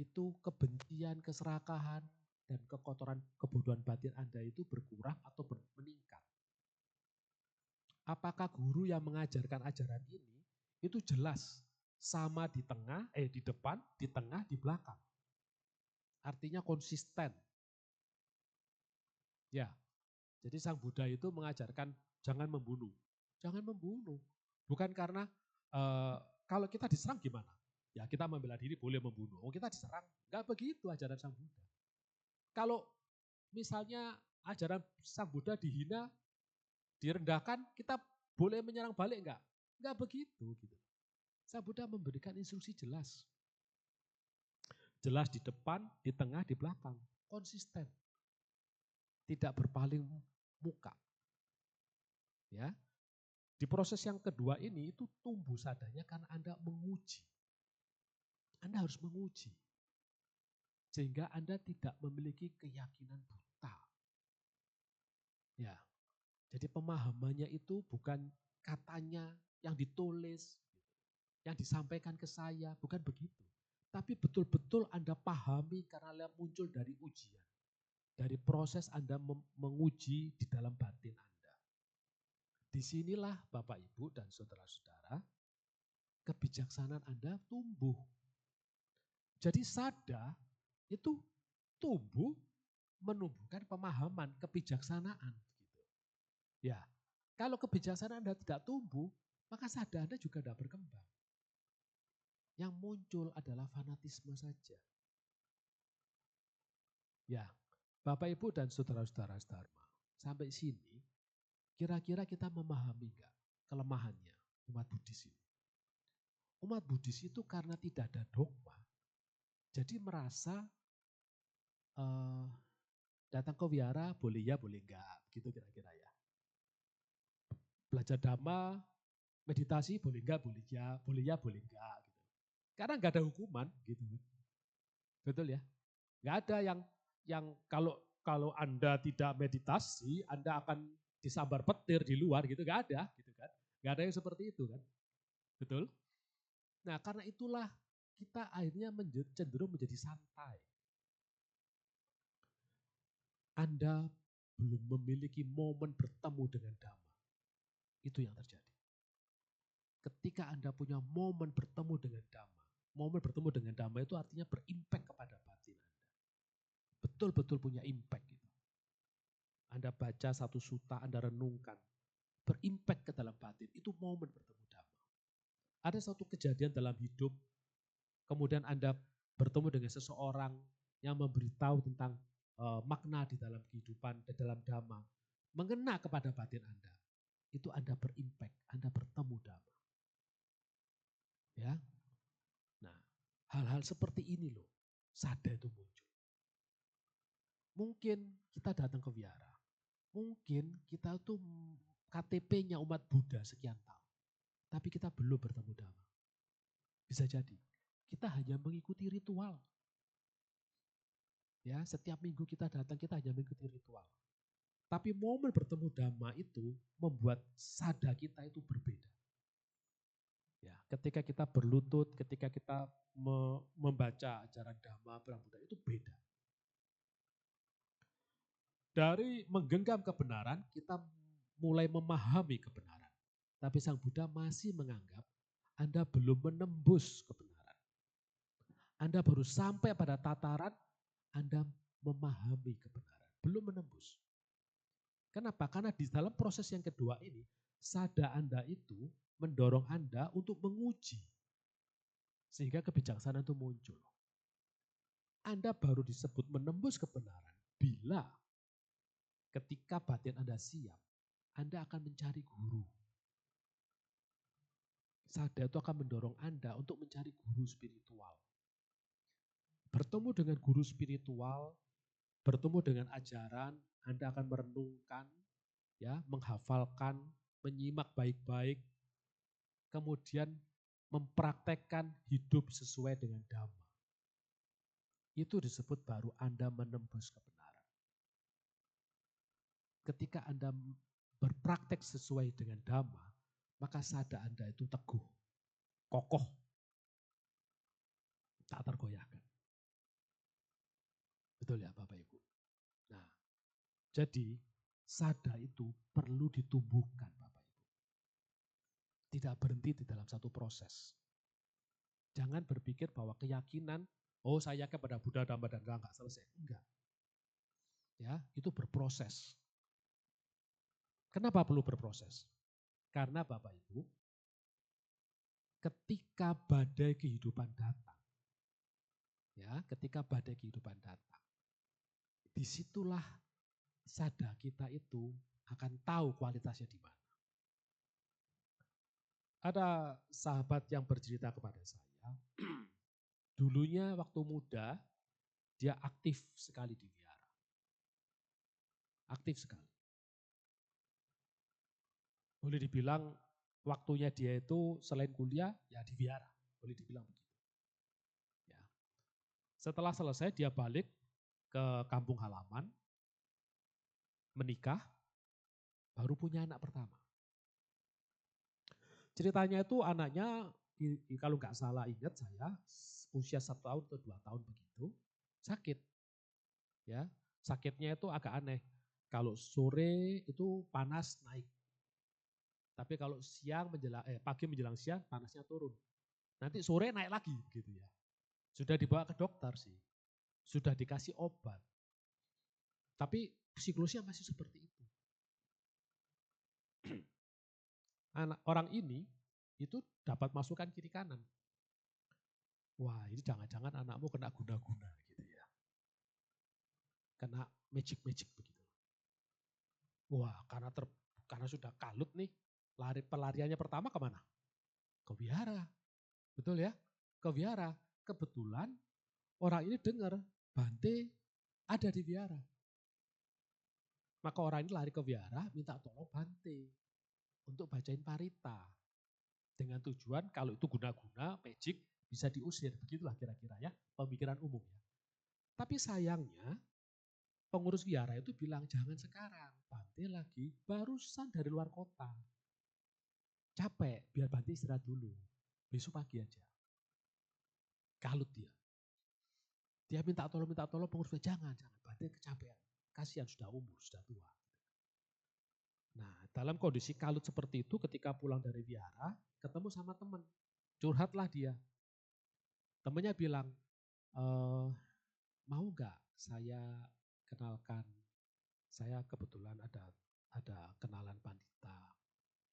itu kebencian, keserakahan, dan kekotoran, kebodohan batin Anda itu berkurang atau meningkat? Apakah guru yang mengajarkan ajaran ini itu jelas sama di tengah, di depan, di tengah, di belakang. Artinya konsisten. Ya, jadi Sang Buddha itu mengajarkan jangan membunuh. Jangan membunuh. Bukan karena kalau kita diserang gimana? Ya kita membela diri boleh membunuh. Oh kita diserang. Enggak begitu ajaran Sang Buddha. Kalau misalnya ajaran Sang Buddha dihina, direndahkan, kita boleh menyerang balik enggak? Enggak begitu. Gitu. Sang Buddha memberikan instruksi jelas. Jelas di depan, di tengah, di belakang. Konsisten. Tidak berpaling muka. Ya. Di proses yang kedua ini itu tumbuh sadanya karena Anda menguji. Anda harus menguji. Sehingga Anda tidak memiliki keyakinan buta. Ya. Jadi pemahamannya itu bukan katanya yang ditulis, yang disampaikan ke saya, bukan begitu. Tapi betul-betul Anda pahami karena muncul dari ujian. Dari proses Anda menguji di dalam batin Anda. Disinilah Bapak Ibu dan saudara-saudara, kebijaksanaan Anda tumbuh. Jadi sada itu tumbuh menumbuhkan pemahaman, kebijaksanaan. Gitu. Ya, kalau kebijaksanaan Anda tidak tumbuh, maka sadar Anda juga tidak berkembang. Yang muncul adalah fanatisme saja. Ya, Bapak Ibu dan saudara-saudara Dharma, sampai sini kira-kira kita memahami enggak kelemahannya umat Buddhis ini? Umat Buddhis itu karena tidak ada dogma, jadi merasa datang ke wihara boleh ya, boleh enggak, gitu kira-kira ya. Belajar dhamma, meditasi boleh enggak, boleh ya, boleh enggak. Gitu. Karena enggak ada hukuman, gitu. Betul ya? Enggak ada yang kalau Anda tidak meditasi, Anda akan disambar petir di luar gitu, enggak ada, gitu kan? Enggak ada yang seperti itu kan? Betul? Nah, karena itulah kita akhirnya cenderung menjadi santai. Anda belum memiliki momen bertemu dengan Dhamma. Itu yang terjadi. Ketika Anda punya momen bertemu dengan Dhamma, momen bertemu dengan Dhamma itu artinya berimpact kepada batin Anda. Betul-betul punya impact. Gitu. Anda baca satu suta, Anda renungkan, berimpact ke dalam batin, itu momen bertemu Dhamma. Ada satu kejadian dalam hidup, kemudian Anda bertemu dengan seseorang yang memberitahu tentang makna di dalam kehidupan, di dalam Dhamma, mengena kepada batin Anda. Itu Anda berimpact, Anda bertemu Dhamma. Ya. Nah, hal-hal seperti ini loh, sadar itu muncul. Mungkin kita datang ke wihara, mungkin kita tuh KTP-nya umat Buddha sekian tahun, tapi kita belum bertemu Dhamma. Bisa jadi, kita hanya mengikuti ritual. Ya, setiap minggu kita datang, kita hanya mengikuti ritual. Tapi momen bertemu Dhamma itu membuat sadar kita itu berbeda. Ya, ketika kita berlutut, ketika kita membaca ajaran Dhamma Buddha itu beda. Dari menggenggam kebenaran, kita mulai memahami kebenaran. Tapi Sang Buddha masih menganggap Anda belum menembus kebenaran. Anda baru sampai pada tataran Anda memahami kebenaran, belum menembus. Kenapa? Karena di dalam proses yang kedua ini, sada Anda itu mendorong Anda untuk menguji. Sehingga kebijaksanaan itu muncul. Anda baru disebut menembus kebenaran bila ketika batin Anda siap, Anda akan mencari guru. Sada itu akan mendorong Anda untuk mencari guru spiritual. Bertemu dengan guru spiritual, bertemu dengan ajaran, Anda akan merenungkan, ya, menghafalkan, menyimak baik-baik, kemudian mempraktekkan hidup sesuai dengan Dhamma. Itu disebut baru Anda menembus kebenaran. Ketika Anda berpraktek sesuai dengan Dhamma, maka sada Anda itu teguh, kokoh, tak tergoyahkan. Betul ya Bapak Ibu? Nah, jadi sada itu perlu ditumbuhkan Bapak Ibu. Tidak berhenti di dalam satu proses. Jangan berpikir bahwa keyakinan, oh saya yakin pada Buddha, Dhamma, dan enggak selesai. Enggak. Ya, itu berproses. Kenapa perlu berproses? Karena Bapak Ibu, ketika badai kehidupan datang, ya, ketika badai kehidupan datang, disitulah sada kita itu akan tahu kualitasnya di mana. Ada sahabat yang bercerita kepada saya, dulunya waktu muda, dia aktif sekali di wihara. Aktif sekali. Boleh dibilang waktunya dia itu selain kuliah, ya di wihara. Boleh dibilang begitu. Ya. Setelah selesai dia balik ke kampung halaman, menikah, baru punya anak pertama. Ceritanya itu anaknya, kalau nggak salah ingat saya, usia 1 tahun atau 2 tahun begitu, sakit. Ya, sakitnya itu agak aneh. Kalau sore itu panas naik. Tapi kalau pagi menjelang siang panasnya turun. Nanti sore naik lagi gitu ya. Sudah dibawa ke dokter sih. Sudah dikasih obat. Tapi siklusnya masih seperti itu. Orang ini itu dapat masukan kiri kanan. Wah, ini jangan-jangan anakmu kena guna-guna gitu ya. Kena magic-magic begitu. Wah, karena sudah kalut nih, pelariannya pertama kemana? Ke wihara. Betul ya? Ke wihara. Kebetulan orang ini dengar Bante ada di wihara. Maka orang ini lari ke wihara, minta tolong Bante untuk bacain parita. Dengan tujuan kalau itu guna-guna, magic, bisa diusir. Begitulah kira-kira ya, pemikiran umum ya. Tapi sayangnya, pengurus wihara itu bilang, jangan sekarang. Bante lagi barusan dari luar kota. Capek, biar Bante istirahat dulu. Besok pagi aja. Kalut dia. Dia minta tolong, pengurus wihara, jangan. Bante kecapean. Kasihan sudah umur, sudah tua. Nah, dalam kondisi kalut seperti itu ketika pulang dari wihara, ketemu sama teman. Curhatlah dia. Temannya bilang, mau nggak saya kenalkan, saya kebetulan ada kenalan pandita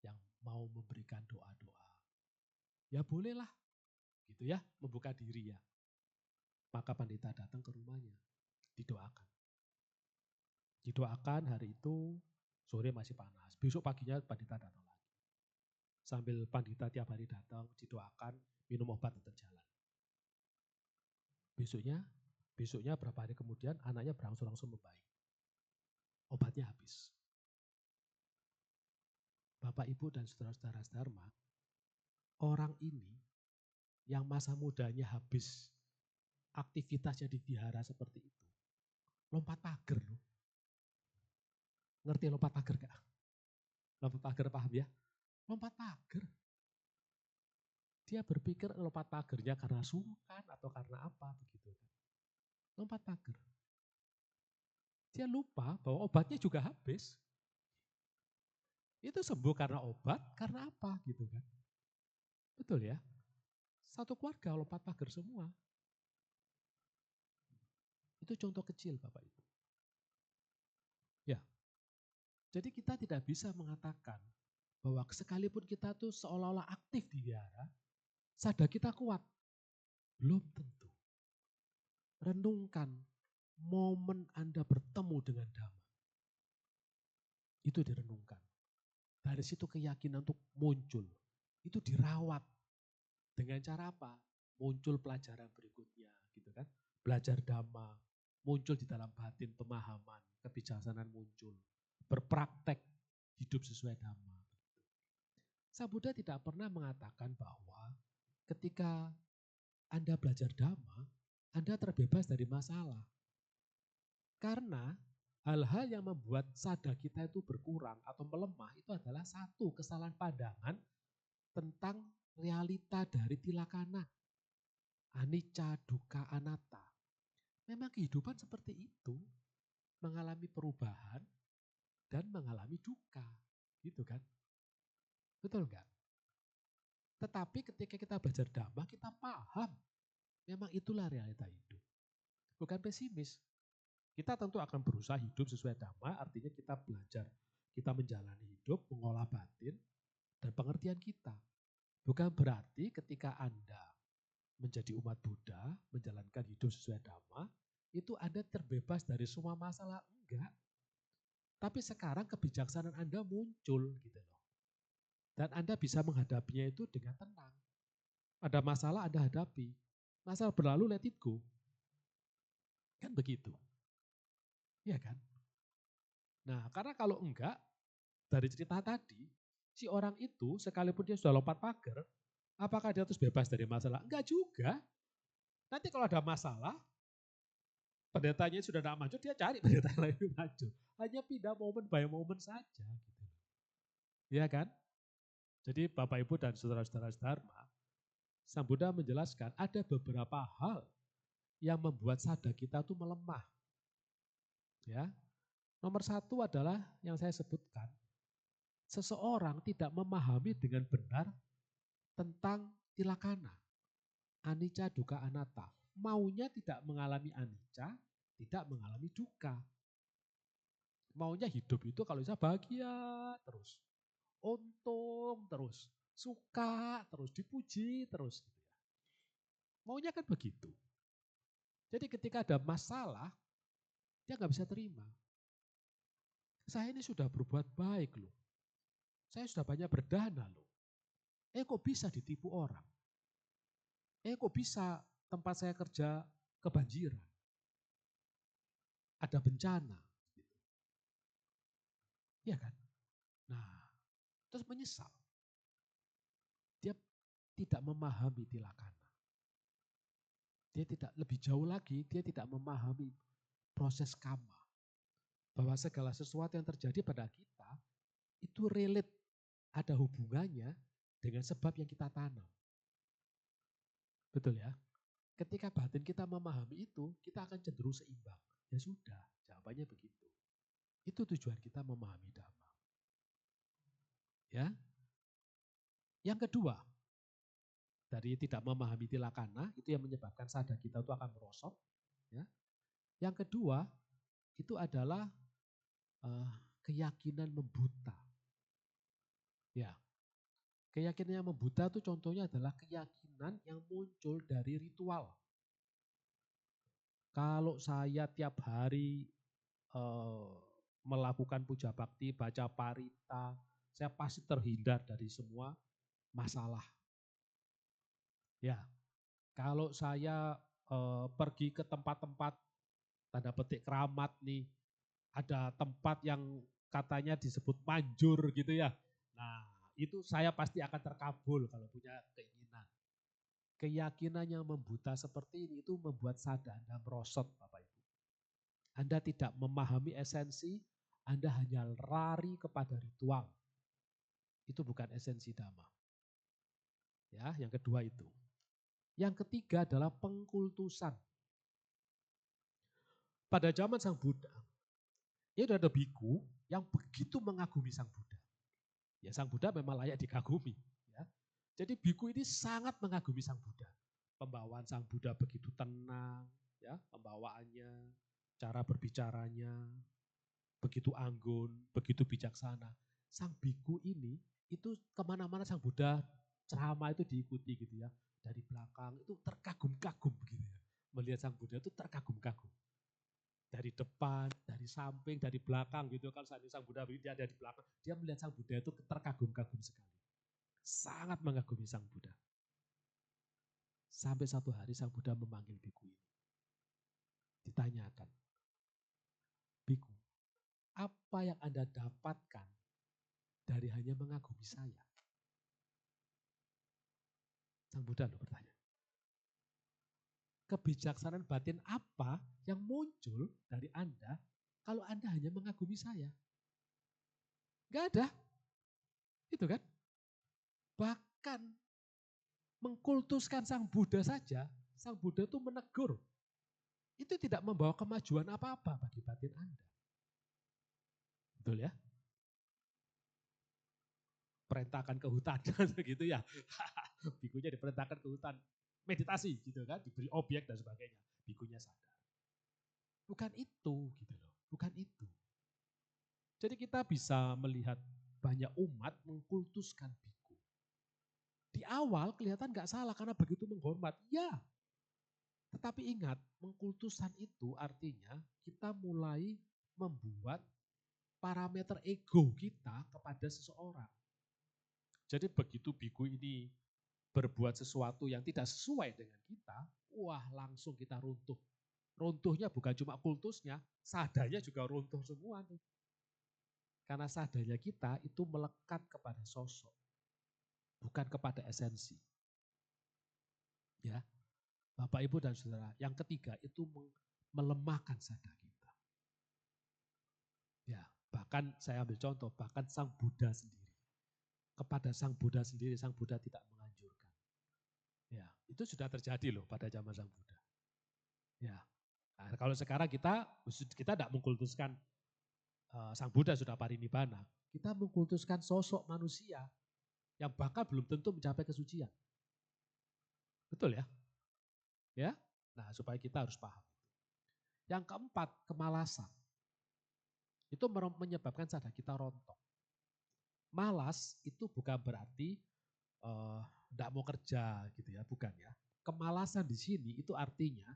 yang mau memberikan doa-doa. Ya bolehlah, gitu ya, membuka diri ya. Maka pandita datang ke rumahnya, didoakan. Didoakan hari itu, sore masih panas. Besok paginya pandita datang lagi. Sambil pandita tiap hari datang, didoakan, minum obat tetap jalan. Besoknya berapa hari kemudian anaknya berangsur-angsur membaik. Obatnya habis. Bapak, Ibu, dan saudara-saudara Dharma, orang ini yang masa mudanya habis aktivitasnya di vihara seperti itu, lompat pagar loh. Ngerti lompat pagar gak? Lompat pagar paham ya? Lompat pagar. Dia berpikir lompat pagarnya karena sungkan atau karena apa begitu kan. Lompat pagar. Dia lupa bahwa obatnya juga habis. Itu sembuh karena obat, karena apa gitu kan. Betul ya? Satu keluarga lompat pagar semua. Itu contoh kecil Bapak Ibu. Ya. Jadi kita tidak bisa mengatakan bahwa sekalipun kita tuh seolah-olah aktif di wihara, sadar kita kuat. Belum tentu. Renungkan momen Anda bertemu dengan Dhamma. Itu direnungkan. Dari situ keyakinan untuk muncul. Itu dirawat. Dengan cara apa? Muncul pelajaran berikutnya. Gitu kan? Belajar Dhamma. Muncul di dalam batin pemahaman. Kebijaksanaan muncul. Berpraktek. Hidup sesuai Dhamma. Sang Buddha tidak pernah mengatakan bahwa ketika Anda belajar Dhamma, Anda terbebas dari masalah. Karena hal-hal yang membuat sadar kita itu berkurang atau melemah itu adalah satu, kesalahan pandangan tentang realita dari tilakana. Anicca, dukkha, anatta. Memang kehidupan seperti itu, mengalami perubahan dan mengalami dukkha. Gitu kan? Betul enggak? Tetapi ketika kita belajar Dhamma, kita paham. Memang itulah realita hidup. Bukan pesimis. Kita tentu akan berusaha hidup sesuai Dhamma, artinya kita belajar, kita menjalani hidup, mengolah batin, dan pengertian kita. Bukan berarti ketika Anda menjadi umat Buddha, menjalankan hidup sesuai Dhamma, itu Anda terbebas dari semua masalah. Enggak. Tapi sekarang kebijaksanaan Anda muncul gitu loh. Dan Anda bisa menghadapinya itu dengan tenang. Ada masalah Anda hadapi. Masalah berlalu, let it go. Kan begitu. Iya kan? Nah, karena kalau enggak, dari cerita tadi, si orang itu sekalipun dia sudah lompat pagar, apakah dia terus bebas dari masalah? Enggak juga. Nanti kalau ada masalah, pendetanya sudah tidak maju, dia cari pendeta yang lain maju. Hanya pindah momen by momen saja. Gitu. Iya kan? Jadi Bapak Ibu dan saudara-saudara Dharma, Sang Buddha menjelaskan ada beberapa hal yang membuat sadar kita itu melemah. Ya, nomor satu adalah yang saya sebutkan, seseorang tidak memahami dengan benar tentang tilakana, anicca, dukkha, anatta. Maunya tidak mengalami anicca, tidak mengalami dukkha. Maunya hidup itu kalau bisa bahagia terus. Untung terus. Suka terus, dipuji terus. Gitu ya. Maunya kan begitu. Jadi ketika ada masalah, dia nggak bisa terima. Saya ini sudah berbuat baik loh. Saya sudah banyak berdana loh. Kok bisa ditipu orang? Kok bisa tempat saya kerja kebanjiran? Ada bencana. Gitu. Iya kan? Nah, terus menyesal. Dia tidak memahami tilakana. Dia tidak lebih jauh lagi, dia tidak memahami proses karma. Bahwa segala sesuatu yang terjadi pada kita itu relate, ada hubungannya dengan sebab yang kita tanam. Betul ya? Ketika batin kita memahami itu, kita akan cenderung seimbang. Ya sudah, jawabannya begitu. Itu tujuan kita memahami Dhamma. Ya. Yang kedua, dari tidak memahami tilakana, itu yang menyebabkan sadar kita itu akan merosot. Ya. Yang kedua, itu adalah keyakinan membuta. Ya, keyakinan yang membuta itu contohnya adalah keyakinan yang muncul dari ritual. Kalau saya tiap hari melakukan puja bakti, baca parita, saya pasti terhindar dari semua masalah. Ya, kalau saya pergi ke tempat-tempat tanda petik keramat nih, ada tempat yang katanya disebut manjur gitu ya. Nah, itu saya pasti akan terkabul kalau punya keinginan. Keyakinan yang membuta seperti ini itu membuat sadar Anda merosot Bapak Ibu. Anda tidak memahami esensi, Anda hanya lari kepada ritual. Itu bukan esensi Dhamma. Ya, yang kedua itu. Yang ketiga adalah pengkultusan. Pada zaman Sang Buddha, ini ada biku yang begitu mengagumi Sang Buddha. Ya, Sang Buddha memang layak dikagumi. Ya. Jadi biku ini sangat mengagumi Sang Buddha. Pembawaan Sang Buddha begitu tenang, ya, pembawaannya, cara berbicaranya, begitu anggun, begitu bijaksana. Sang biku ini itu kemana-mana Sang Buddha ceramah itu diikuti gitu ya. Dari belakang itu terkagum-kagum begitu ya. Melihat Sang Buddha itu terkagum-kagum. Dari depan, dari samping, dari belakang gitu. Kalau saat ini Sang Buddha dia ada di belakang, dia melihat Sang Buddha itu terkagum-kagum sekali. Sangat mengagumi Sang Buddha. Sampai satu hari Sang Buddha memanggil biku ini. Ditanyakan, biku, apa yang Anda dapatkan dari hanya mengagumi saya? Sang Buddha loh bertanya. Kebijaksanaan batin apa yang muncul dari Anda kalau Anda hanya mengagumi saya? Gak ada. Itu kan. Bahkan mengkultuskan Sang Buddha saja, Sang Buddha itu menegur. Itu tidak membawa kemajuan apa-apa bagi batin Anda. Betul ya? Perintahkan ke hutan gitu ya. Bikunya diperintahkan ke hutan meditasi gitu kan, diberi objek dan sebagainya. Bikunya sadar. Bukan itu gitu loh, bukan itu. Jadi kita bisa melihat banyak umat mengkultuskan biku. Di awal kelihatan gak salah karena begitu menghormat. Ya, tetapi ingat, mengkultusan itu artinya kita mulai membuat parameter ego kita kepada seseorang. Jadi begitu biku ini berbuat sesuatu yang tidak sesuai dengan kita, wah langsung kita runtuh. Runtuhnya bukan cuma kultusnya, sadanya juga runtuh semua. Karena sadanya kita itu melekat kepada sosok, bukan kepada esensi. Ya, Bapak Ibu dan Saudara, yang ketiga itu melemahkan sadar kita. Ya, bahkan saya ambil contoh, bahkan Sang Buddha sendiri. Kepada Sang Buddha sendiri, Sang Buddha tidak menganjurkan. Ya, itu sudah terjadi loh pada zaman Sang Buddha. Ya, nah, kalau sekarang kita tidak mengkultuskan Sang Buddha sudah parinibbana, kita mengkultuskan sosok manusia yang bahkan belum tentu mencapai kesucian. Betul ya? Ya. Nah, supaya kita harus paham. Yang keempat, kemalasan. Itu menyebabkan sadar kita rontok. Malas itu bukan berarti enggak mau kerja gitu ya, bukan ya. Kemalasan di sini itu artinya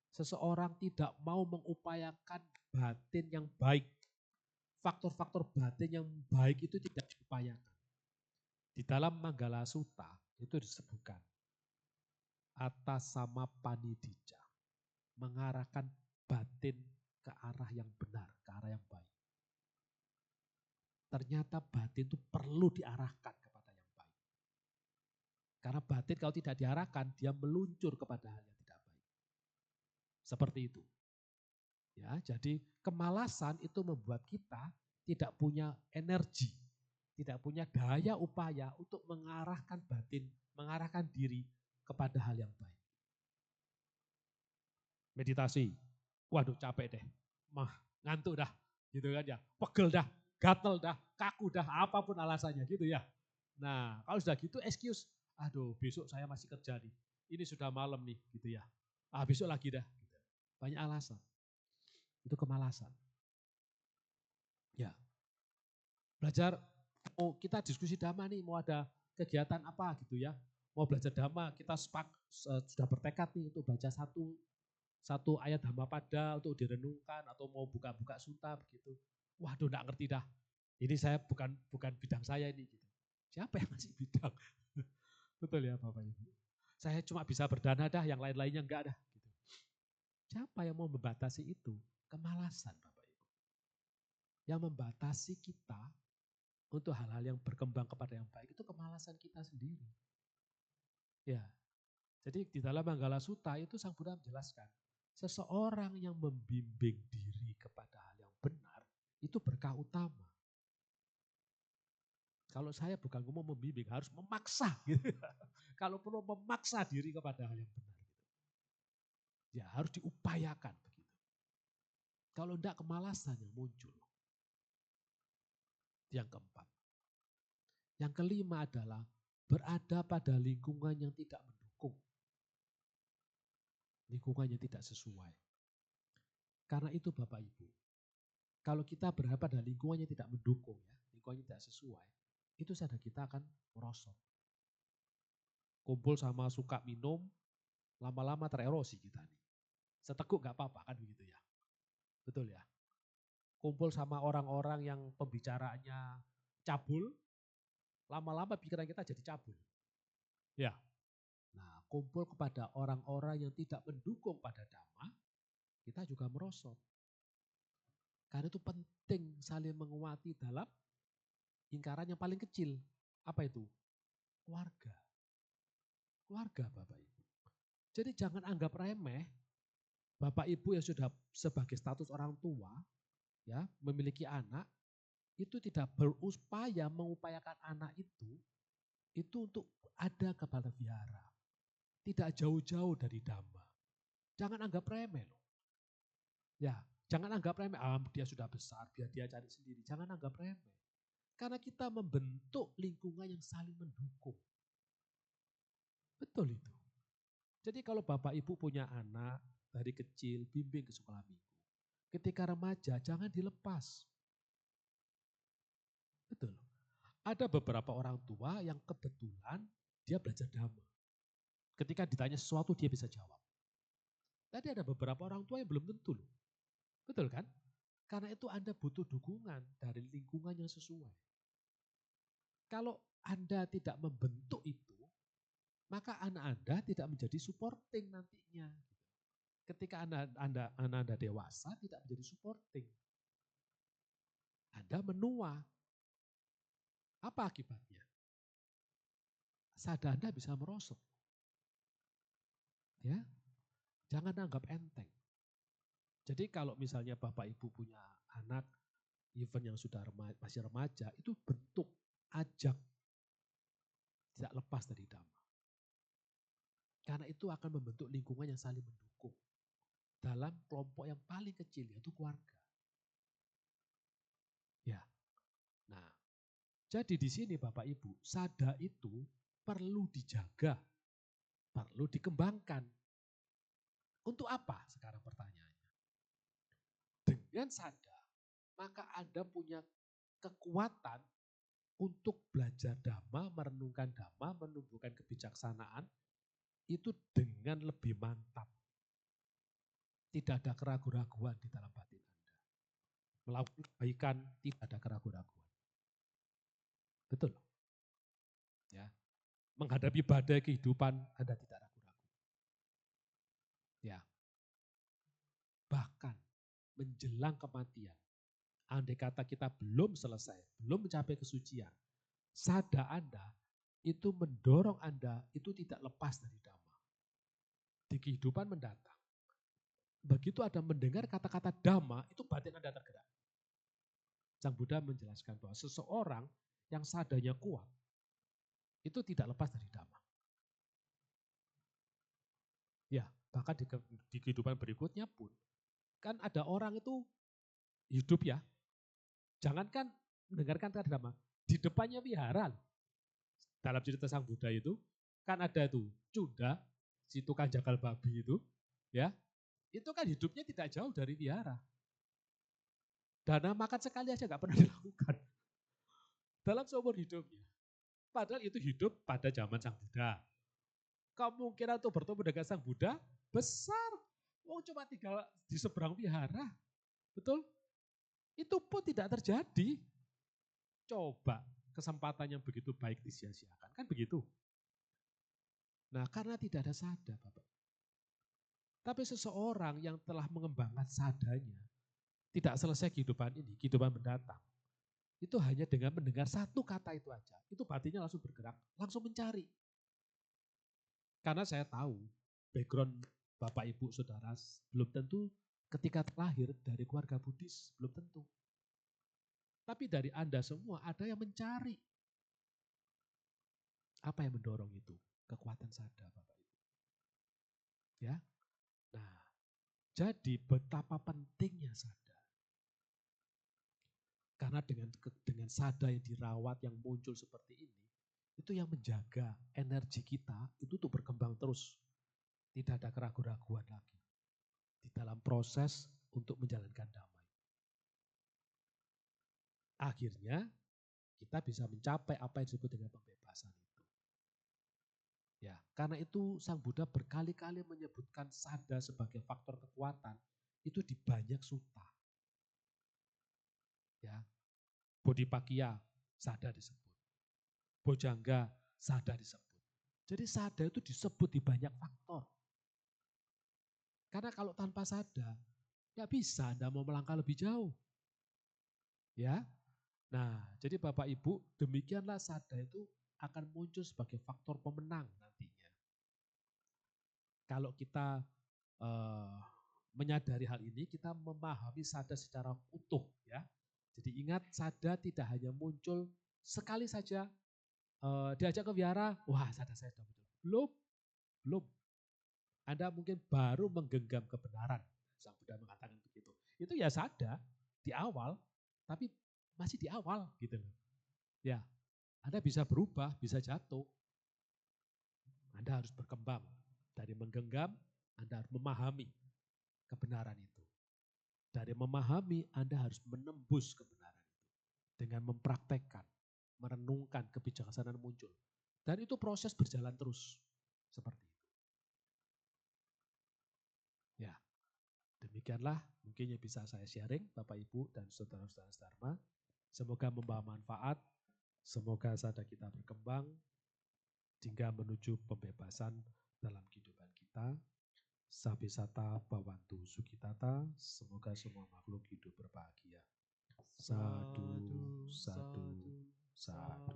seseorang tidak mau mengupayakan batin yang baik. Faktor-faktor batin yang baik itu tidak diupayakan. Di dalam Manggala Sutta itu disebutkan atas sama panidija, mengarahkan batin ke arah yang benar, ke arah yang baik. Ternyata batin itu perlu diarahkan kepada yang baik. Karena batin kalau tidak diarahkan, dia meluncur kepada hal yang tidak baik. Seperti itu. Ya, jadi kemalasan itu membuat kita tidak punya energi, tidak punya daya upaya untuk mengarahkan batin, mengarahkan diri kepada hal yang baik. Meditasi, waduh capek deh, ngantuk dah, gitu kan ya, pegel dah, gatel dah, kaku dah, apapun alasannya gitu ya. Nah kalau sudah gitu excuse, aduh besok saya masih kerja nih, ini sudah malam nih gitu ya, besok lagi dah, gitu. Banyak alasan, itu kemalasan. Ya, belajar, oh kita diskusi dhamma nih, mau ada kegiatan apa gitu ya, mau belajar dhamma, kita sudah bertekad nih untuk baca satu ayat Dhammapada untuk direnungkan atau mau buka-buka sutta begitu. Waduh, enggak ngerti dah. Ini saya bukan bidang saya ini gitu. Siapa yang ngasih bidang? Betul ya Bapak Ibu. Saya cuma bisa berdana dah, yang lain-lainnya enggak dah gitu. Siapa yang mau membatasi itu? Kemalasan Bapak Ibu. Yang membatasi kita untuk hal-hal yang berkembang kepada yang baik itu kemalasan kita sendiri. Ya. Jadi di dalam Manggala Sutta itu Sang Buddha menjelaskan, seseorang yang membimbing diri kepada hal yang benar, itu berkah utama. Kalau saya bukan ngomong membimbing, harus memaksa. Gitu. Kalau perlu memaksa diri kepada hal yang benar. Gitu. Ya harus diupayakan begitu. Kalau enggak kemalasan yang muncul. Yang keempat. Yang kelima adalah berada pada lingkungan yang tidak mendukung. Lingkungan yang tidak sesuai. Karena itu Bapak Ibu, kalau kita berada pada lingkungan yang tidak mendukung, ya, lingkungan yang tidak sesuai, itu sadar kita akan merosot. Kumpul sama suka minum, lama-lama tererosi kita nih. Seteguk gak apa-apa kan begitu ya. Betul ya. Kumpul sama orang-orang yang pembicaraannya cabul, lama-lama pikiran kita jadi cabul. Ya. Nah, kumpul kepada orang-orang yang tidak mendukung pada dhamma, kita juga merosot. Karena itu penting saling menguati dalam lingkaran yang paling kecil. Apa itu? Keluarga. Keluarga Bapak Ibu. Jadi jangan anggap remeh Bapak Ibu yang sudah sebagai status orang tua, ya, memiliki anak, itu tidak berupaya mengupayakan anak itu untuk ada kepada vihara. Tidak jauh-jauh dari dhamma. Jangan anggap remeh loh. Ya, jangan anggap remeh, dia sudah besar, biar dia cari sendiri. Jangan anggap remeh. Karena kita membentuk lingkungan yang saling mendukung. Betul itu. Jadi kalau Bapak Ibu punya anak dari kecil, bimbing ke sekolah minggu. Ketika remaja, jangan dilepas. Betul. Ada beberapa orang tua yang kebetulan dia belajar dhamma. Ketika ditanya sesuatu dia bisa jawab. Tapi ada beberapa orang tua yang belum tentu loh. Betul kan? Karena itu Anda butuh dukungan dari lingkungan yang sesuai. Kalau Anda tidak membentuk itu, maka anak Anda tidak menjadi supporting nantinya. Ketika Anda dewasa tidak menjadi supporting. Anda menua. Apa akibatnya? Sadar Anda bisa merosot. Ya, jangan anggap enteng. Jadi kalau misalnya Bapak Ibu punya anak, even yang sudah masih remaja, itu bentuk ajak. Tidak lepas dari dhamma. Karena itu akan membentuk lingkungan yang saling mendukung. Dalam kelompok yang paling kecil, yaitu keluarga. Ya. Nah, jadi di sini Bapak Ibu, sada itu perlu dijaga, perlu dikembangkan. Untuk apa sekarang pertanyaannya? Dengan sada, maka Anda punya kekuatan untuk belajar dhamma, merenungkan dhamma, menumbuhkan kebijaksanaan, itu dengan lebih mantap. Tidak ada keraguan-raguan di dalam batin Anda. Melakukan kebaikan, tidak ada keraguan-raguan. Betul. Ya. Menghadapi badai kehidupan, Anda tidak ragu-ragu. Ya. Bahkan menjelang kematian, andai kata kita belum selesai, belum mencapai kesucian, sada Anda itu mendorong Anda itu tidak lepas dari dhamma. Di kehidupan mendatang, begitu Anda mendengar kata-kata dhamma, itu batin Anda tergerak. Sang Buddha menjelaskan bahwa seseorang yang sadanya kuat, itu tidak lepas dari dhamma. Ya, bahkan di kehidupan berikutnya pun, kan ada orang itu hidup ya, jangankan mendengarkan kata dhamma, di depannya wihara. Dalam cerita Sang Buddha itu, kan ada tuh Cunda, si tukang jagal babi itu, ya, itu kan hidupnya tidak jauh dari wihara. Dana makan sekali aja nggak pernah dilakukan dalam seumur hidupnya. Padahal itu hidup pada zaman Sang Buddha. Kemungkinan untuk bertemu dengan Sang Buddha besar. Oh, cuma tinggal di seberang wihara. Betul? Itu pun tidak terjadi. Coba kesempatan yang begitu baik disia-siakan. Kan begitu. Nah, karena tidak ada sada, Bapak. Tapi seseorang yang telah mengembangkan sadanya, tidak selesai kehidupan ini, kehidupan mendatang. Itu hanya dengan mendengar satu kata itu aja. Itu batinnya langsung bergerak, langsung mencari. Karena saya tahu background Bapak Ibu Saudara belum tentu ketika lahir dari keluarga Buddhis, belum tentu. Tapi dari Anda semua ada yang mencari. Apa yang mendorong itu? Kekuatan sada Bapak Ibu. Ya. Nah, jadi betapa pentingnya sada. Karena dengan sada yang dirawat, yang muncul seperti ini, itu yang menjaga energi kita itu tuh berkembang terus. Tidak ada keraguan-raguan lagi di dalam proses untuk menjalankan damai. Akhirnya kita bisa mencapai apa yang disebut dengan pembebasan itu. Ya, karena itu Sang Buddha berkali-kali menyebutkan sada sebagai faktor kekuatan itu di banyak sutta. Ya, Bodhipakya sada disebut, Bojangga sada disebut. Jadi sada itu disebut di banyak faktor. Karena kalau tanpa sada, nggak bisa Anda mau melangkah lebih jauh. Ya, nah jadi Bapak Ibu demikianlah sada itu akan muncul sebagai faktor pemenang nantinya. Kalau kita menyadari hal ini, kita memahami sada secara utuh ya. Jadi ingat sada tidak hanya muncul sekali saja diajak ke wihara, wah sada saya sudah muncul. Belum. Anda mungkin baru menggenggam kebenaran. Sang Buddha mengatakan begitu. Itu ya sada di awal, tapi masih di awal gitu loh. Ya, Anda bisa berubah, bisa jatuh. Anda harus berkembang. Dari menggenggam, Anda harus memahami kebenaran itu. Dari memahami, Anda harus menembus kebenaran itu. Dengan mempraktekkan, merenungkan kebijaksanaan muncul. Dan itu proses berjalan terus. Seperti itu. Ya, demikianlah mungkin yang bisa saya sharing Bapak Ibu dan saudara-saudara Dharma. Semoga membawa manfaat, semoga sada kita berkembang hingga menuju pembebasan dalam kehidupan kita. Sabisata Bawantu Sukitata, semoga semua makhluk hidup berbahagia. Sadu, sadu, sadu.